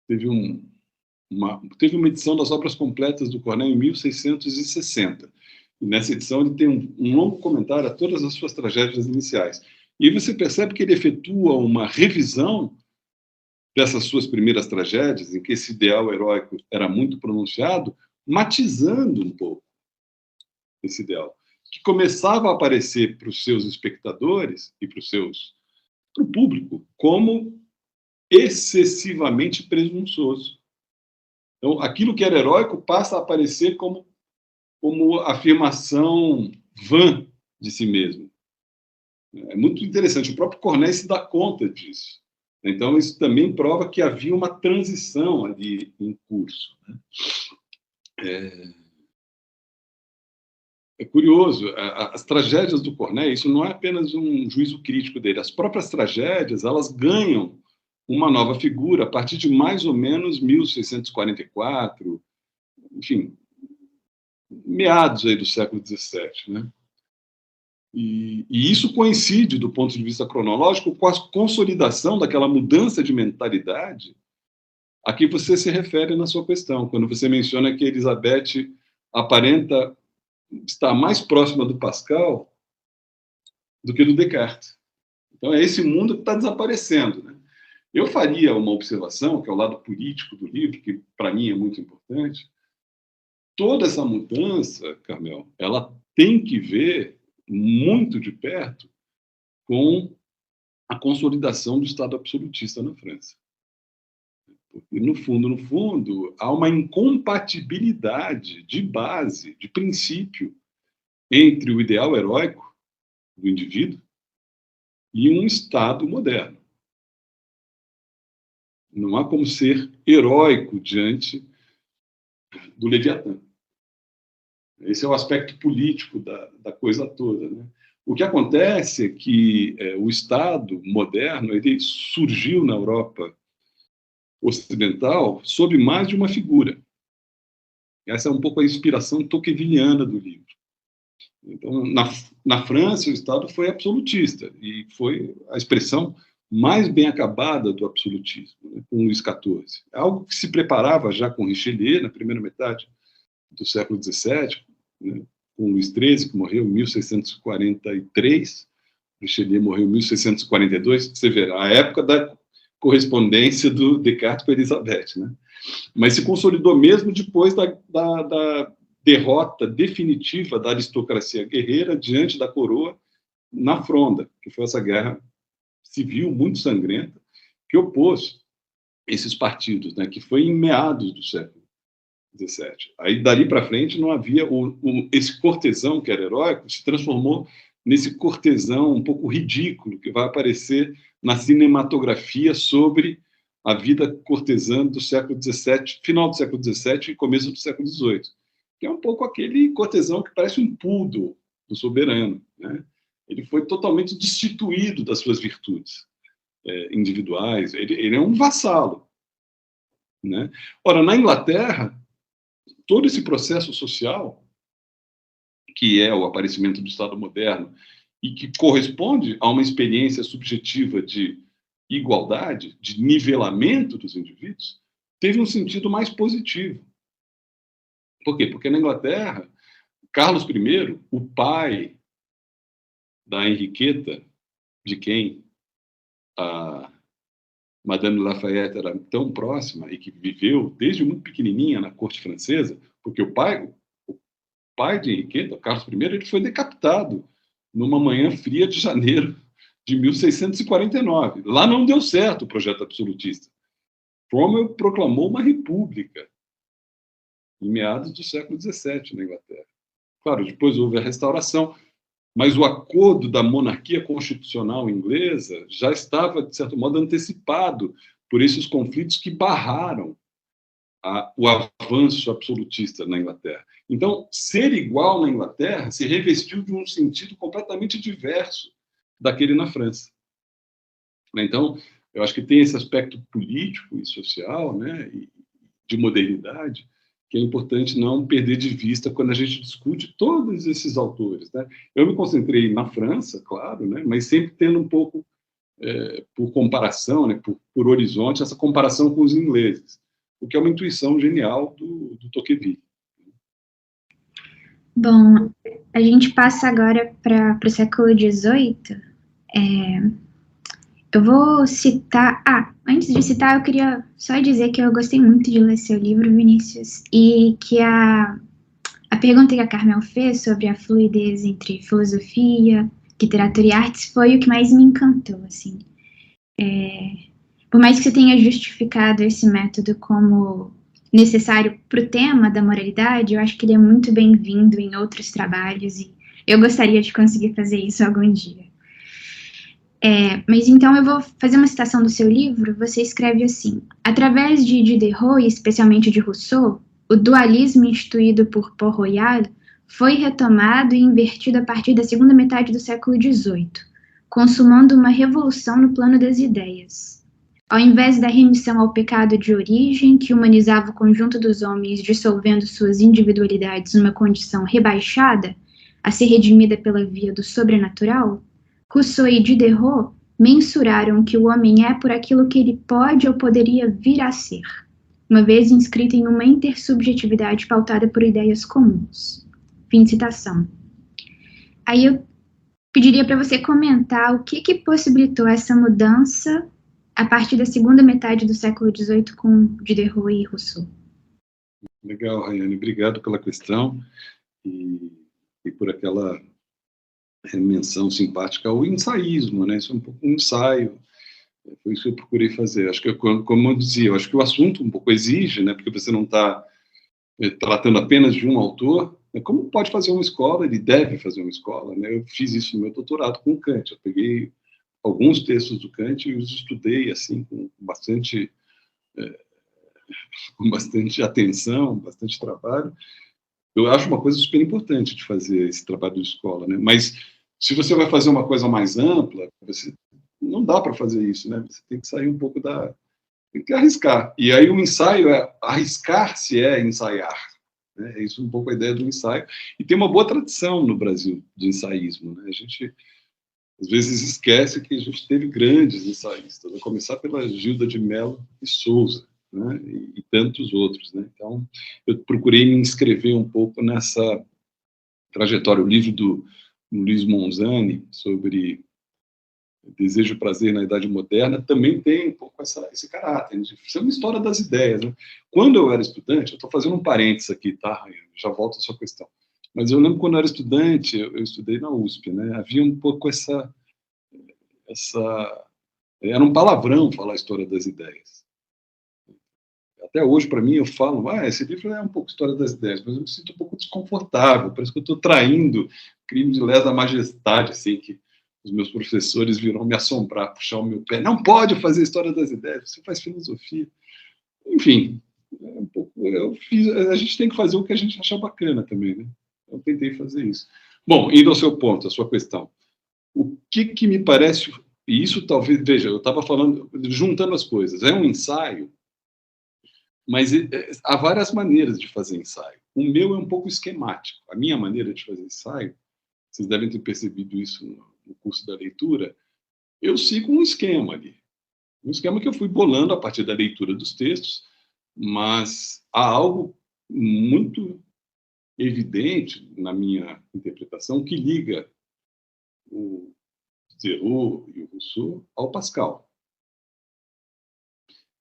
Teve uma edição das obras completas do Corneille em 1660. E nessa edição ele tem um longo comentário a todas as suas tragédias iniciais. E aí você percebe que ele efetua uma revisão dessas suas primeiras tragédias, em que esse ideal heróico era muito pronunciado, matizando um pouco esse ideal, que começava a aparecer para os seus espectadores e para o público como excessivamente presunçoso. Então, aquilo que era heróico passa a aparecer como afirmação vã de si mesmo. É muito interessante. O próprio Corneille se dá conta disso. Então, isso também prova que havia uma transição ali em curso, né? É curioso, as tragédias do Corneille, isso não é apenas um juízo crítico dele. As próprias tragédias, elas ganham uma nova figura a partir de mais ou menos 1644, enfim, meados aí do século XVII, né? E isso coincide, do ponto de vista cronológico, com a consolidação daquela mudança de mentalidade a que você se refere na sua questão, quando você menciona que Elizabeth aparenta estar mais próxima do Pascal do que do Descartes. Então, é esse mundo que está desaparecendo, né? Eu faria uma observação, que é o lado político do livro, que para mim é muito importante. Toda essa mudança, Carmel, ela tem que ver muito de perto com a consolidação do Estado absolutista na França. Porque, no fundo, há uma incompatibilidade de base, de princípio, entre o ideal heróico do indivíduo e um Estado moderno. Não há como ser heróico diante do Leviatã. Esse é o aspecto político da coisa toda, né? O que acontece é que o Estado moderno ele surgiu na Europa ocidental sob mais de uma figura. Essa é um pouco a inspiração tocqueviliana do livro. Então, na França, o Estado foi absolutista e foi a expressão mais bem acabada do absolutismo, né, com Luís XIV. Algo que se preparava já com Richelieu, na primeira metade do século XVII, né, com Luís XIII, que morreu em 1643, Richelieu morreu em 1642, você vê, a época da correspondência do Descartes com Elizabeth, né? Mas se consolidou mesmo depois da derrota definitiva da aristocracia guerreira diante da coroa na Fronda, que foi essa guerra civil muito sangrenta que opôs esses partidos, né, que foi em meados do século XVII. Aí, dali para frente, não havia... esse cortesão, que era heróico, se transformou nesse cortesão um pouco ridículo que vai aparecer na cinematografia sobre a vida cortesã do século XVII, final do século XVII e começo do século XVIII, que é um pouco aquele cortesão que parece um poodle do soberano, né? Ele foi totalmente destituído das suas virtudes. individuais, ele é um vassalo, né? Ora, na Inglaterra, todo esse processo social, que é o aparecimento do Estado moderno, e que corresponde a uma experiência subjetiva de igualdade, de nivelamento dos indivíduos, teve um sentido mais positivo. Por quê? Porque na Inglaterra, Carlos I, o pai da Henriqueta, de quem a Madame Lafayette era tão próxima e que viveu desde muito pequenininha na corte francesa, porque o pai de Henriqueta, Carlos I, ele foi decapitado numa manhã fria de janeiro de 1649. Lá não deu certo o projeto absolutista. Cromwell proclamou uma república em meados do século XVII na Inglaterra. Claro, depois houve a restauração, mas o acordo da monarquia constitucional inglesa já estava, de certo modo, antecipado por esses conflitos que barraram o avanço absolutista na Inglaterra. Então, ser igual na Inglaterra se revestiu de um sentido completamente diverso daquele na França. Então, eu acho que tem esse aspecto político e social, né, e de modernidade, que é importante não perder de vista quando a gente discute todos esses autores, né? Eu me concentrei na França, claro, né, mas sempre tendo um pouco, por comparação, né, por horizonte, essa comparação com os ingleses, o que é uma intuição genial do Tocqueville. Bom, a gente passa agora para o século XVIII. Eu vou citar... antes de citar, eu queria só dizer que eu gostei muito de ler seu livro, Vinícius, e que a pergunta que a Carmel fez sobre a fluidez entre filosofia, literatura e artes foi o que mais me encantou, assim. Por mais que você tenha justificado esse método como necessário para o tema da moralidade, eu acho que ele é muito bem-vindo em outros trabalhos e eu gostaria de conseguir fazer isso algum dia. Mas então eu vou fazer uma citação do seu livro. Você escreve assim: através de Diderot e especialmente de Rousseau, o dualismo instituído por Port-Royal foi retomado e invertido a partir da segunda metade do século XVIII, consumando uma revolução no plano das ideias. Ao invés da remissão ao pecado de origem, que humanizava o conjunto dos homens, dissolvendo suas individualidades numa condição rebaixada, a ser redimida pela via do sobrenatural, Rousseau e Diderot mensuraram que o homem é por aquilo que ele pode ou poderia vir a ser, uma vez inscrito em uma intersubjetividade pautada por ideias comuns. Fim de citação. Aí eu pediria para você comentar o que possibilitou essa mudança a partir da segunda metade do século XVIII com Diderot e Rousseau. Legal, Rayane. Obrigado pela questão e por aquela menção simpática ao ensaísmo, né? Isso é um pouco um ensaio. Foi isso que eu procurei fazer. Acho que, como eu dizia, eu acho que o assunto um pouco exige, né? Porque você não está tratando apenas de um autor. Como pode fazer uma escola? Ele deve fazer uma escola, né? Eu fiz isso no meu doutorado com Kant. Eu peguei alguns textos do Kant e os estudei assim com bastante atenção, bastante trabalho. Eu acho uma coisa super importante de fazer esse trabalho de escola, né? Mas se você vai fazer uma coisa mais ampla, não dá para fazer isso, né? Você tem que sair um pouco tem que arriscar. E aí o ensaio arriscar-se ensaiar, né? É isso um pouco a ideia do ensaio. E tem uma boa tradição no Brasil de ensaísmo, né? A gente às vezes esquece que a gente teve grandes ensaístas, a começar pela Gilda de Mello e Souza, né, e tantos outros, né? Então, eu procurei me inscrever um pouco nessa trajetória. O livro do Luiz Monzani, sobre Desejo e Prazer na Idade Moderna, também tem um pouco esse caráter. Isso é uma história das ideias, né? Quando eu era estudante, eu estou fazendo um parênteses aqui, tá, Rayane? Já volto à sua questão. Mas eu lembro quando eu era estudante, eu estudei na USP, né? Havia um pouco era um palavrão falar a história das ideias. Até hoje, para mim, eu falo, esse livro é um pouco história das ideias, mas eu me sinto um pouco desconfortável, parece que eu estou traindo crime de lesa majestade, assim, que os meus professores virão me assombrar, puxar o meu pé. Não pode fazer história das ideias, você faz filosofia. Enfim, a gente tem que fazer o que a gente achar bacana também, né? Eu tentei fazer isso. Bom, indo ao seu ponto, à sua questão. O que me parece E isso talvez, veja, eu estava falando, juntando as coisas, é um ensaio, mas há várias maneiras de fazer ensaio. O meu é um pouco esquemático. A minha maneira de fazer ensaio, vocês devem ter percebido isso no curso da leitura, eu sigo um esquema ali. Um esquema que eu fui bolando a partir da leitura dos textos, mas há algo muito evidente na minha interpretação que liga o Diderot e o Rousseau ao Pascal.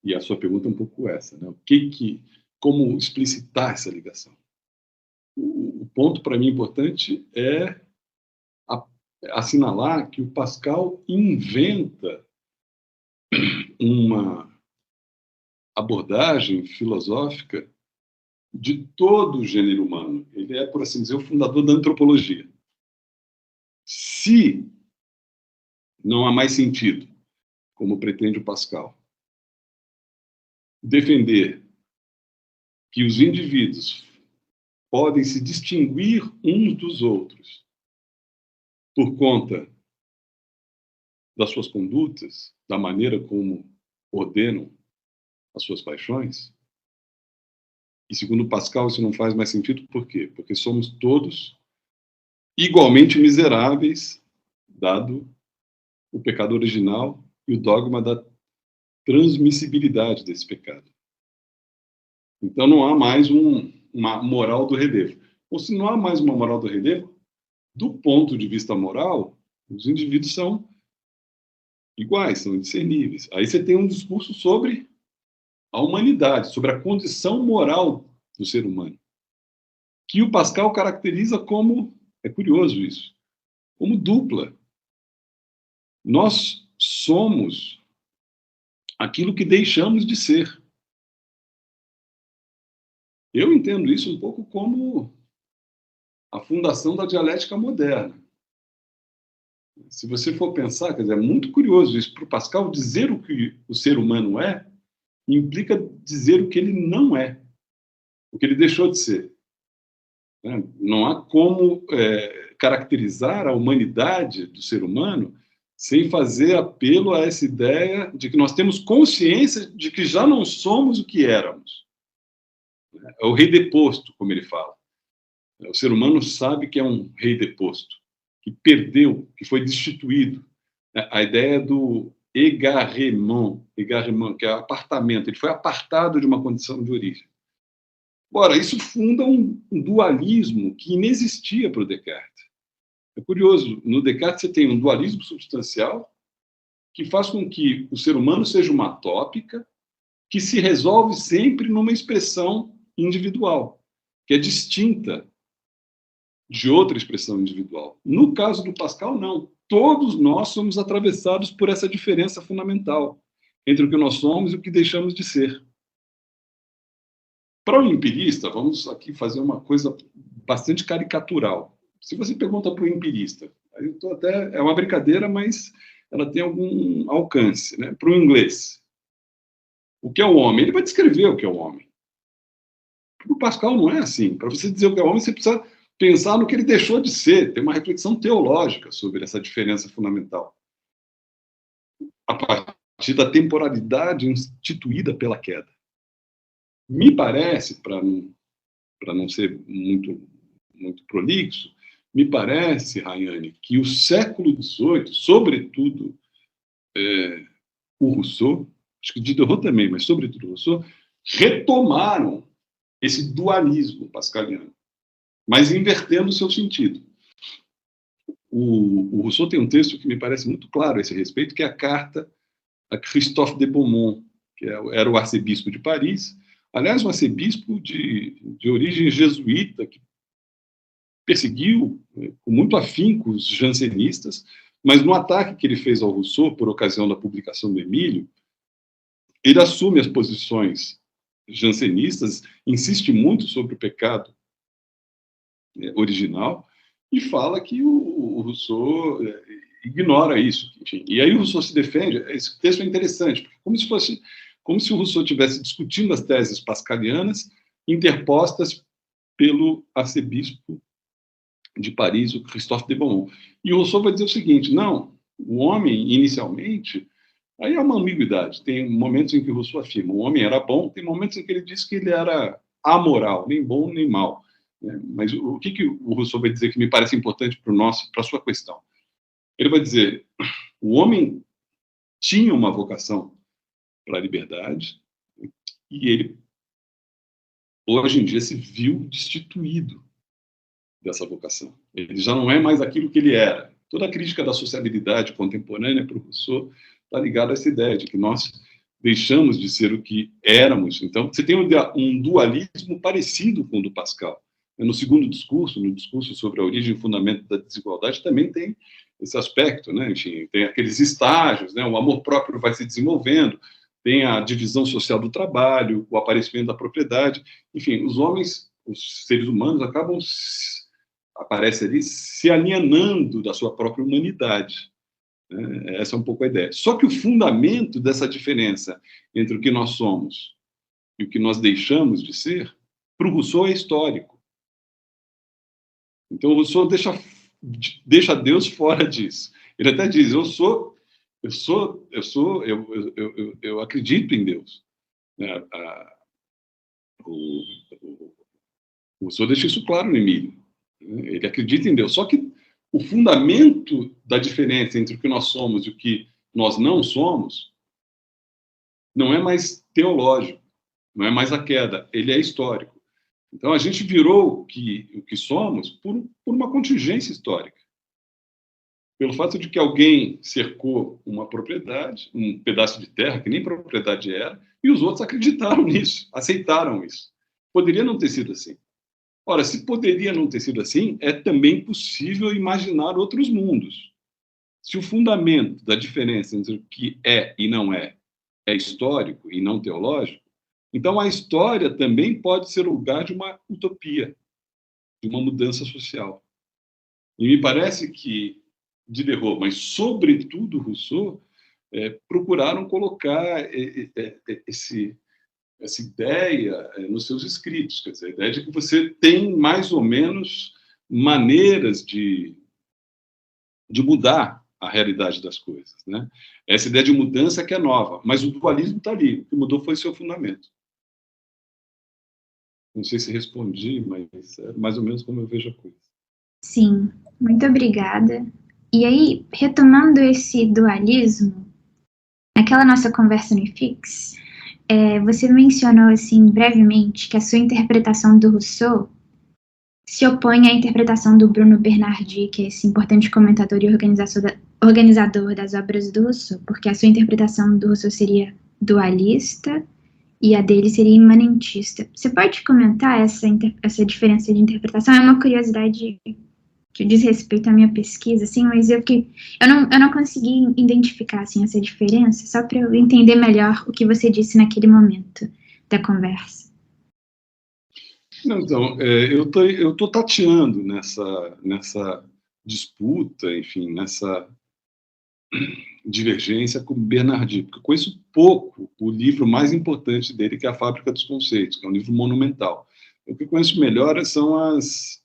E a sua pergunta é um pouco essa, né? Como explicitar essa ligação? O ponto para mim importante é assinalar que o Pascal inventa uma abordagem filosófica de todo o gênero humano. Ele é, por assim dizer, o fundador da antropologia. Se não há mais sentido, como pretende o Pascal, defender que os indivíduos podem se distinguir uns dos outros por conta das suas condutas, da maneira como ordenam as suas paixões. E segundo Pascal, isso não faz mais sentido, por quê? Porque somos todos igualmente miseráveis, dado o pecado original e o dogma da transmissibilidade desse pecado. Então não há mais uma moral do relevo. Ou se não há mais uma moral do relevo, do ponto de vista moral, os indivíduos são iguais, são indiscerníveis. Aí você tem um discurso sobre a humanidade, sobre a condição moral do ser humano, que o Pascal caracteriza como, é curioso isso, como dupla. Nós somos aquilo que deixamos de ser. Eu entendo isso um pouco como a fundação da dialética moderna. Se você for pensar, quer dizer, é muito curioso isso. Para o Pascal, dizer o que o ser humano é implica dizer o que ele não é, o que ele deixou de ser. Não há como caracterizar a humanidade do ser humano sem fazer apelo a essa ideia de que nós temos consciência de que já não somos o que éramos. É o rei deposto, como ele fala. O ser humano sabe que é um rei deposto, que perdeu, que foi destituído. A ideia do égarement, que é apartamento, ele foi apartado de uma condição de origem. Ora, isso funda um dualismo que inexistia para o Descartes. É curioso, no Descartes você tem um dualismo substancial que faz com que o ser humano seja uma tópica que se resolve sempre numa expressão individual, que é distinta de outra expressão individual. No caso do Pascal, não. Todos nós somos atravessados por essa diferença fundamental entre o que nós somos e o que deixamos de ser. Para o empirista, vamos aqui fazer uma coisa bastante caricatural. Se você pergunta para o empirista, aí é uma brincadeira, mas ela tem algum alcance, né? Para o inglês, o que é o homem? Ele vai descrever o que é o homem. Para o Pascal não é assim. Para você dizer o que é o homem, você precisa pensar no que ele deixou de ser, ter uma reflexão teológica sobre essa diferença fundamental. A partir da temporalidade instituída pela queda. Me parece, para não ser muito prolixo, me parece, Rayane, que o século XVIII, sobretudo o Rousseau, acho que Diderot também, mas sobretudo o Rousseau, retomaram esse dualismo pascaliano, mas invertendo o seu sentido. O Rousseau tem um texto que me parece muito claro a esse respeito, que é a carta a Christophe de Beaumont, que era o arcebispo de Paris, aliás, um arcebispo de origem jesuíta, que perseguiu com muito afinco os jansenistas, mas no ataque que ele fez ao Rousseau, por ocasião da publicação do Emílio, ele assume as posições jansenistas, insiste muito sobre o pecado original e fala que o Rousseau ignora isso. Enfim. E aí o Rousseau se defende. Esse texto é interessante, porque como se o Rousseau estivesse discutindo as teses pascalianas interpostas pelo arcebispo de Paris, o Christophe de Beaumont. E o Rousseau vai dizer o seguinte: não, O homem, inicialmente, aí é uma ambiguidade. Tem momentos em que Rousseau afirma o homem era bom, tem momentos em que ele diz que ele era amoral, nem bom nem mal. Né? Mas o que o Rousseau vai dizer que me parece importante para a sua questão? Ele vai dizer, o homem tinha uma vocação para a liberdade e ele, hoje em dia, se viu destituído dessa vocação. Ele já não é mais aquilo que ele era. Toda a crítica da sociabilidade contemporânea para o Rousseau está ligada a essa ideia de que nós deixamos de ser o que éramos. Então, você tem um dualismo parecido com o do Pascal. No segundo discurso, no discurso sobre a origem e fundamento da desigualdade, também tem esse aspecto, né? Enfim, tem aqueles estágios, né? O amor próprio vai se desenvolvendo, tem a divisão social do trabalho, o aparecimento da propriedade. Enfim, os homens, os seres humanos, acabam, aparece ali, se alienando da sua própria humanidade. Né? Essa é um pouco a ideia. Só que o fundamento dessa diferença entre o que nós somos e o que nós deixamos de ser, para o Rousseau é histórico. Então, o Rousseau deixa Deus fora disso. Ele até diz, eu acredito em Deus. O Rousseau deixa isso claro no Emílio. Ele acredita em Deus. Só que o fundamento da diferença entre o que nós somos e o que nós não somos não é mais teológico, não é mais a queda, ele é histórico. Então, a gente virou o que somos por uma contingência histórica. Pelo fato de que alguém cercou uma propriedade, um pedaço de terra, que nem propriedade era, e os outros acreditaram nisso, aceitaram isso. Poderia não ter sido assim. Ora, se poderia não ter sido assim, é também possível imaginar outros mundos. Se o fundamento da diferença entre o que é e não é histórico e não teológico, então a história também pode ser o lugar de uma utopia, de uma mudança social. E me parece que Diderot, mas sobretudo Rousseau, procuraram colocar essa ideia nos seus escritos, quer dizer, a ideia de que você tem mais ou menos maneiras de mudar a realidade das coisas, né? Essa ideia de mudança que é nova, mas o dualismo está ali, o que mudou foi seu fundamento. Não sei se respondi, mas é mais ou menos como eu vejo a coisa. Sim, muito obrigada. E aí, retomando esse dualismo, naquela nossa conversa no IFIX, você mencionou, assim, brevemente, que a sua interpretação do Rousseau se opõe à interpretação do Bruno Bernardi, que é esse importante comentador e organizador das obras do Rousseau, porque a sua interpretação do Rousseau seria dualista e a dele seria imanentista. Você pode comentar essa diferença de interpretação? É uma curiosidade que diz respeito à minha pesquisa, assim, mas eu não consegui identificar, assim, essa diferença, só para eu entender melhor o que você disse naquele momento da conversa. Então, eu tô tateando nessa disputa, enfim, nessa divergência com Bernardi, porque eu conheço pouco o livro mais importante dele, que é A Fábrica dos Conceitos, que é um livro monumental. O que eu conheço melhor são as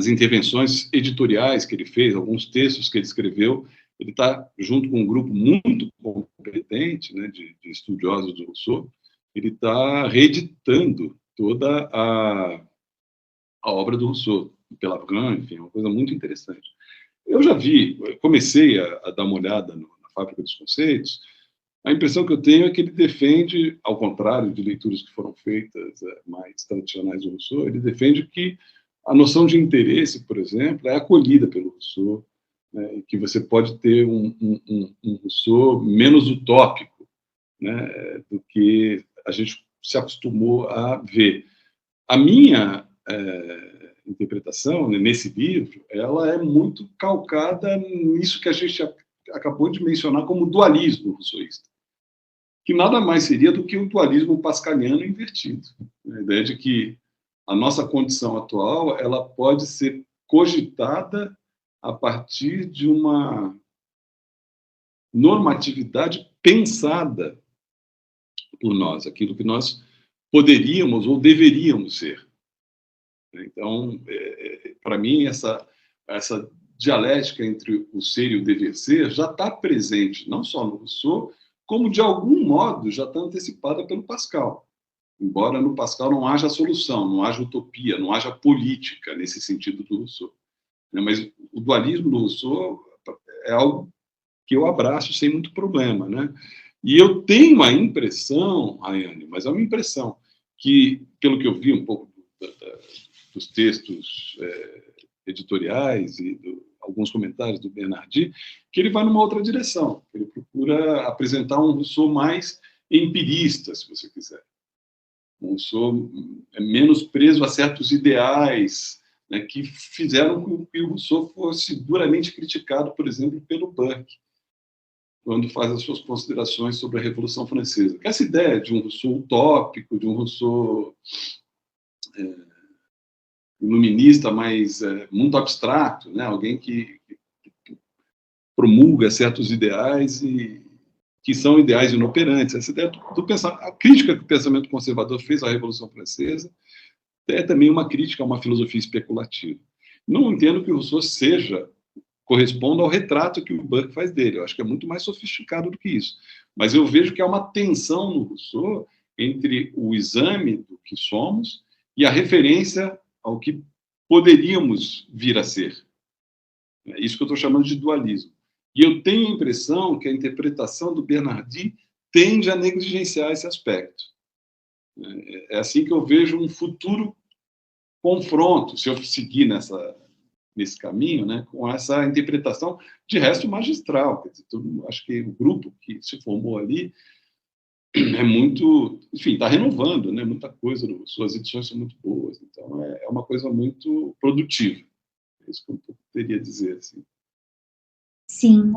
intervenções editoriais que ele fez, alguns textos que ele escreveu. Ele está junto com um grupo muito competente, né, de estudiosos do Rousseau. Ele está reeditando toda a obra do Rousseau, pela Brun, enfim, uma coisa muito interessante. Eu já comecei a dar uma olhada na Fábrica dos Conceitos. A impressão que eu tenho é que ele defende, ao contrário de leituras que foram feitas mais tradicionais do Rousseau, ele defende que a noção de interesse, por exemplo, é acolhida pelo Rousseau, né, e que você pode ter um Rousseau menos utópico, né, do que a gente se acostumou a ver. A minha interpretação, né, nesse livro, ela é muito calcada nisso que a gente acabou de mencionar como dualismo rousseauista, que nada mais seria do que o dualismo pascaliano invertido. A ideia de que a nossa condição atual ela pode ser cogitada a partir de uma normatividade pensada por nós, aquilo que nós poderíamos ou deveríamos ser. Então, para mim, essa dialética entre o ser e o dever ser já está presente, não só no Rousseau, como, de algum modo, já está antecipada pelo Pascal. Embora no Pascal não haja solução, não haja utopia, não haja política nesse sentido do Rousseau. Mas o dualismo do Rousseau é algo que eu abraço sem muito problema, né? E eu tenho a impressão, Rayane, mas é uma impressão, que, pelo que eu vi um pouco dos textos editoriais e alguns comentários do Bernardi, que ele vai numa outra direção. Ele procura apresentar um Rousseau mais empirista, se você quiser. Um Rousseau menos preso a certos ideais, né, que fizeram com que o Rousseau fosse duramente criticado, por exemplo, pelo Burke, quando faz as suas considerações sobre a Revolução Francesa. Essa ideia de um Rousseau utópico, de um Rousseau iluminista, mas muito abstrato, né? Alguém que promulga certos ideais e que são ideais inoperantes. Essa ideia do pensamento, a crítica que o pensamento conservador fez à Revolução Francesa é também uma crítica a uma filosofia especulativa. Não entendo que o Rousseau corresponda ao retrato que o Burke faz dele. Eu acho que é muito mais sofisticado do que isso. Mas eu vejo que há uma tensão no Rousseau entre o exame do que somos e a referência ao que poderíamos vir a ser. É isso que eu estou chamando de dualismo. E eu tenho a impressão que a interpretação do Bernardi tende a negligenciar esse aspecto. É assim que eu vejo um futuro confronto, se eu seguir nesse caminho, né, com essa interpretação, de resto, magistral. Quer dizer, acho que o grupo que se formou ali é muito... Enfim, está renovando, né, muita coisa. Suas edições são muito boas. Então, é uma coisa muito produtiva. É isso que eu poderia dizer. Assim. Sim.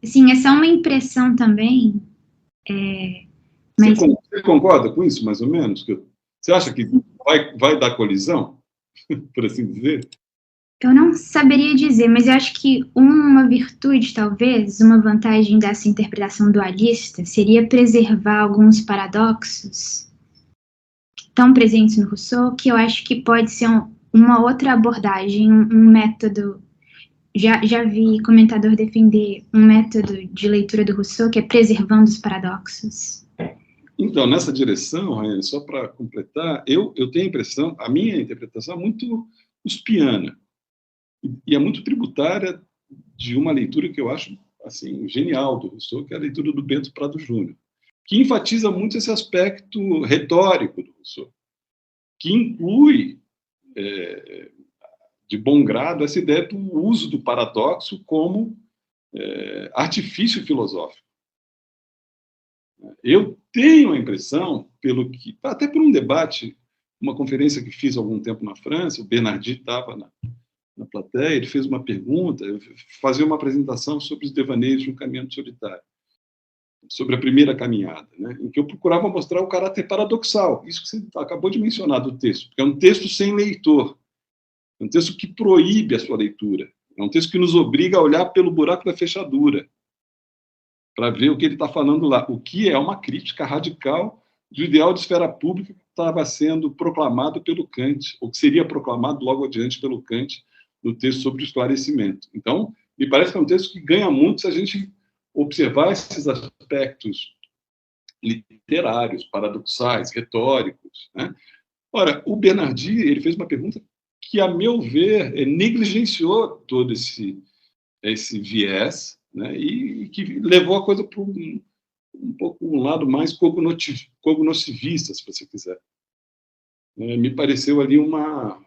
Sim, é só uma impressão também. Mas... Você concorda com isso, mais ou menos? Você acha que vai dar colisão, por assim dizer? Eu não saberia dizer, mas eu acho que uma virtude, talvez, uma vantagem dessa interpretação dualista seria preservar alguns paradoxos que estão presentes no Rousseau, que eu acho que pode ser uma outra abordagem, um método. Já vi comentador defender um método de leitura do Rousseau que é preservando os paradoxos. Então, nessa direção, Rayane, só para completar, eu tenho a impressão, a minha interpretação é muito uspiana. E é muito tributária de uma leitura que eu acho assim, genial do Rousseau, que é a leitura do Bento Prado Júnior, que enfatiza muito esse aspecto retórico do Rousseau, que inclui, de bom grado, essa ideia do uso do paradoxo como artifício filosófico. Eu tenho a impressão, até por um debate, uma conferência que fiz há algum tempo na França, o Bernardi estava na plateia, ele fez uma pergunta, fazia uma apresentação sobre os devaneios de um caminhante solitário, sobre a primeira caminhada, né, em que eu procurava mostrar o caráter paradoxal, isso que você acabou de mencionar do texto, porque é um texto sem leitor, é um texto que proíbe a sua leitura, é um texto que nos obriga a olhar pelo buraco da fechadura, para ver o que ele está falando lá, o que é uma crítica radical do ideal de esfera pública que estava sendo proclamado pelo Kant, ou que seria proclamado logo adiante pelo Kant, no texto sobre o esclarecimento. Então, me parece que é um texto que ganha muito se a gente observar esses aspectos literários, paradoxais, retóricos, né? Ora, o Bernardi, ele fez uma pergunta que, a meu ver, negligenciou todo esse viés, né? E que levou a coisa para um pouco um lado mais cognoscivista, se você quiser. Me pareceu ali uma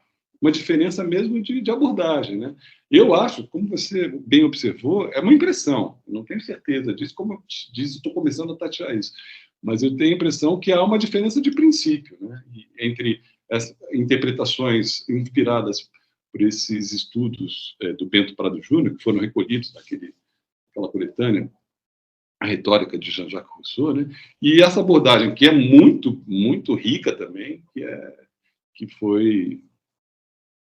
diferença mesmo de abordagem, né? Eu acho, como você bem observou, é uma impressão, eu não tenho certeza disso, como eu disse, estou começando a tatear isso, mas eu tenho a impressão que há uma diferença de princípio, né, entre as interpretações inspiradas por esses estudos do Bento Prado Júnior, que foram recolhidos naquela coletânea, a retórica de Jean-Jacques Rousseau, né, e essa abordagem que é muito, muito rica também, que foi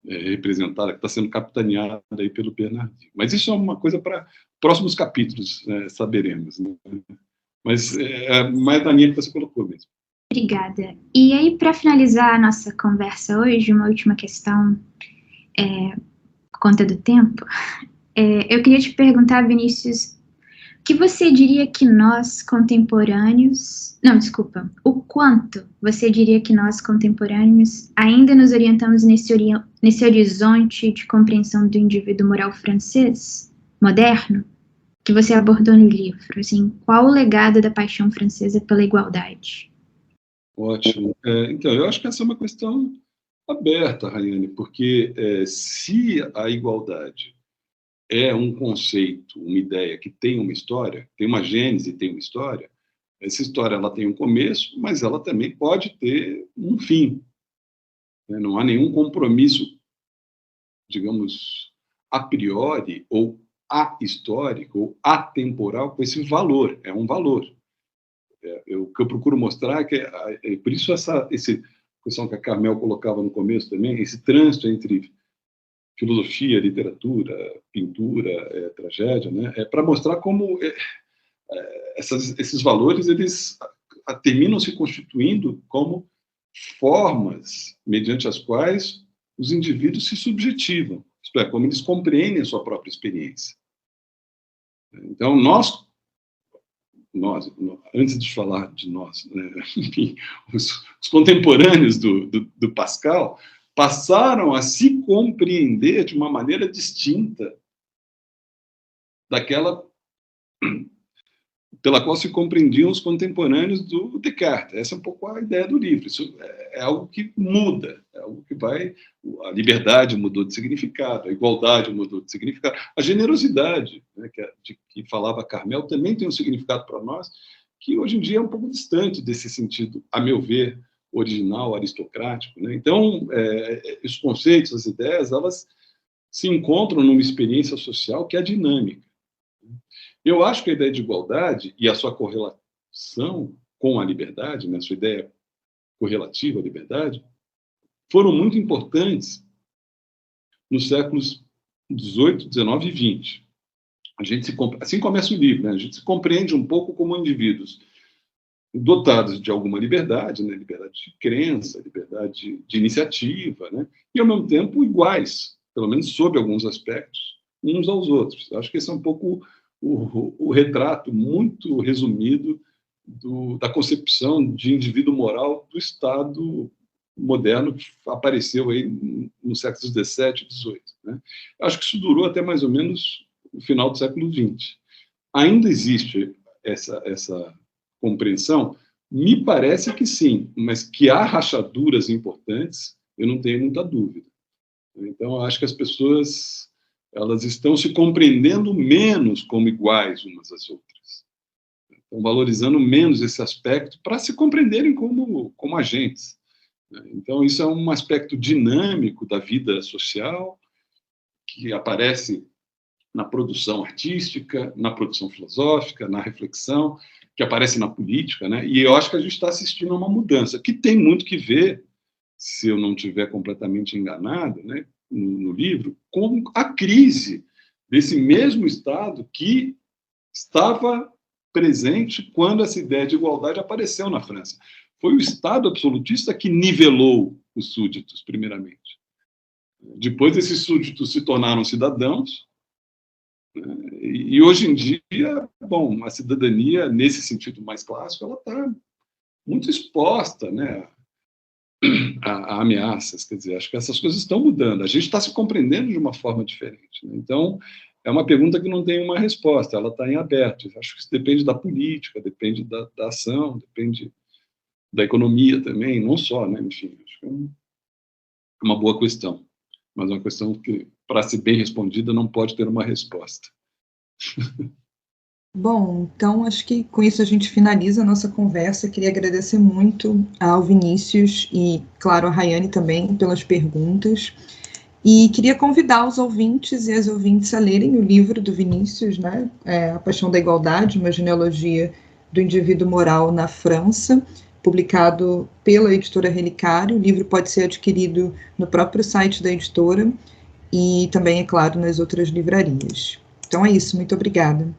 representada, que está sendo capitaneada aí pelo Bernardi. Mas isso é uma coisa para próximos capítulos, saberemos. Né? Mas é mais da linha que você colocou mesmo. Obrigada. E aí, para finalizar a nossa conversa hoje, uma última questão, por conta do tempo, Eu queria te perguntar, Vinícius, o que você diria que nós contemporâneos... Não, desculpa. O quanto você diria que nós contemporâneos ainda nos orientamos nesse horizonte de compreensão do indivíduo moral francês, moderno, que você abordou no livro? Assim, qual o legado da paixão francesa pela igualdade? Ótimo. Então, eu acho que essa é uma questão aberta, Rayane, porque se a igualdade é um conceito, uma ideia que tem uma história, tem uma gênese, tem uma história, essa história ela tem um começo, mas ela também pode ter um fim. Né? Não há nenhum compromisso, digamos, a priori, ou ahistórico, ou atemporal com esse valor. É um valor. O que eu procuro mostrar é por isso essa questão que a Carmel colocava no começo também, esse trânsito entre filosofia, literatura, pintura, tragédia, né? É para mostrar como esses valores eles terminam se constituindo como formas mediante as quais os indivíduos se subjetivam, isto é, como eles compreendem a sua própria experiência. Então, nós antes de falar de nós, né, enfim, os contemporâneos do Pascal passaram a se compreender de uma maneira distinta daquela pela qual se compreendiam os contemporâneos do Descartes. Essa é um pouco a ideia do livro. Isso é algo que muda, é algo que vai... A liberdade mudou de significado, a igualdade mudou de significado, a generosidade, né, que falava Carmel, também tem um significado para nós, que hoje em dia é um pouco distante desse sentido, a meu ver, original, aristocrático. Né? Então, os conceitos, as ideias, elas se encontram numa experiência social que é dinâmica. Eu acho que a ideia de igualdade e a sua correlação com a liberdade, né, a sua ideia correlativa à liberdade, foram muito importantes nos séculos XVIII, XIX e XX. Assim começa o livro, né, a gente se compreende um pouco como indivíduos dotados de alguma liberdade, né, liberdade de crença, liberdade de iniciativa, né, e, ao mesmo tempo, iguais, pelo menos sob alguns aspectos, uns aos outros. Acho que esse é um pouco o retrato muito resumido da concepção de indivíduo moral do Estado moderno que apareceu aí nos séculos XVII e XVIII. Né? Acho que isso durou até mais ou menos o final do século XX. Ainda existe essa compreensão? Me parece que sim, mas que há rachaduras importantes, eu não tenho muita dúvida. Então, acho que as pessoas elas estão se compreendendo menos como iguais umas às outras. Estão valorizando menos esse aspecto para se compreenderem como agentes. Então, isso é um aspecto dinâmico da vida social que aparece na produção artística, na produção filosófica, na reflexão, que aparece na política, né? E eu acho que a gente está assistindo a uma mudança, que tem muito que ver, se eu não estiver completamente enganado, né, no livro, com a crise desse mesmo Estado que estava presente quando essa ideia de igualdade apareceu na França. Foi o Estado absolutista que nivelou os súditos, primeiramente. Depois, esses súditos se tornaram cidadãos, né, e hoje em dia, bom, a cidadania, nesse sentido mais clássico, ela está muito exposta, né, a ameaças, quer dizer, acho que essas coisas estão mudando, a gente está se compreendendo de uma forma diferente, né? Então, é uma pergunta que não tem uma resposta, ela está em aberto, acho que isso depende da política, depende da ação, depende da economia também, não só, né, enfim, acho que é uma boa questão, mas é uma questão que, para ser bem respondida, não pode ter uma resposta. Bom, então acho que com isso a gente finaliza a nossa conversa. Queria agradecer muito ao Vinícius e, claro, a Rayane também pelas perguntas. E queria convidar os ouvintes e as ouvintes a lerem o livro do Vinícius, né? A Paixão da Igualdade, uma genealogia do indivíduo moral na França, publicado pela editora Relicário. O livro pode ser adquirido no próprio site da editora e também, é claro, nas outras livrarias. Então é isso, muito obrigada.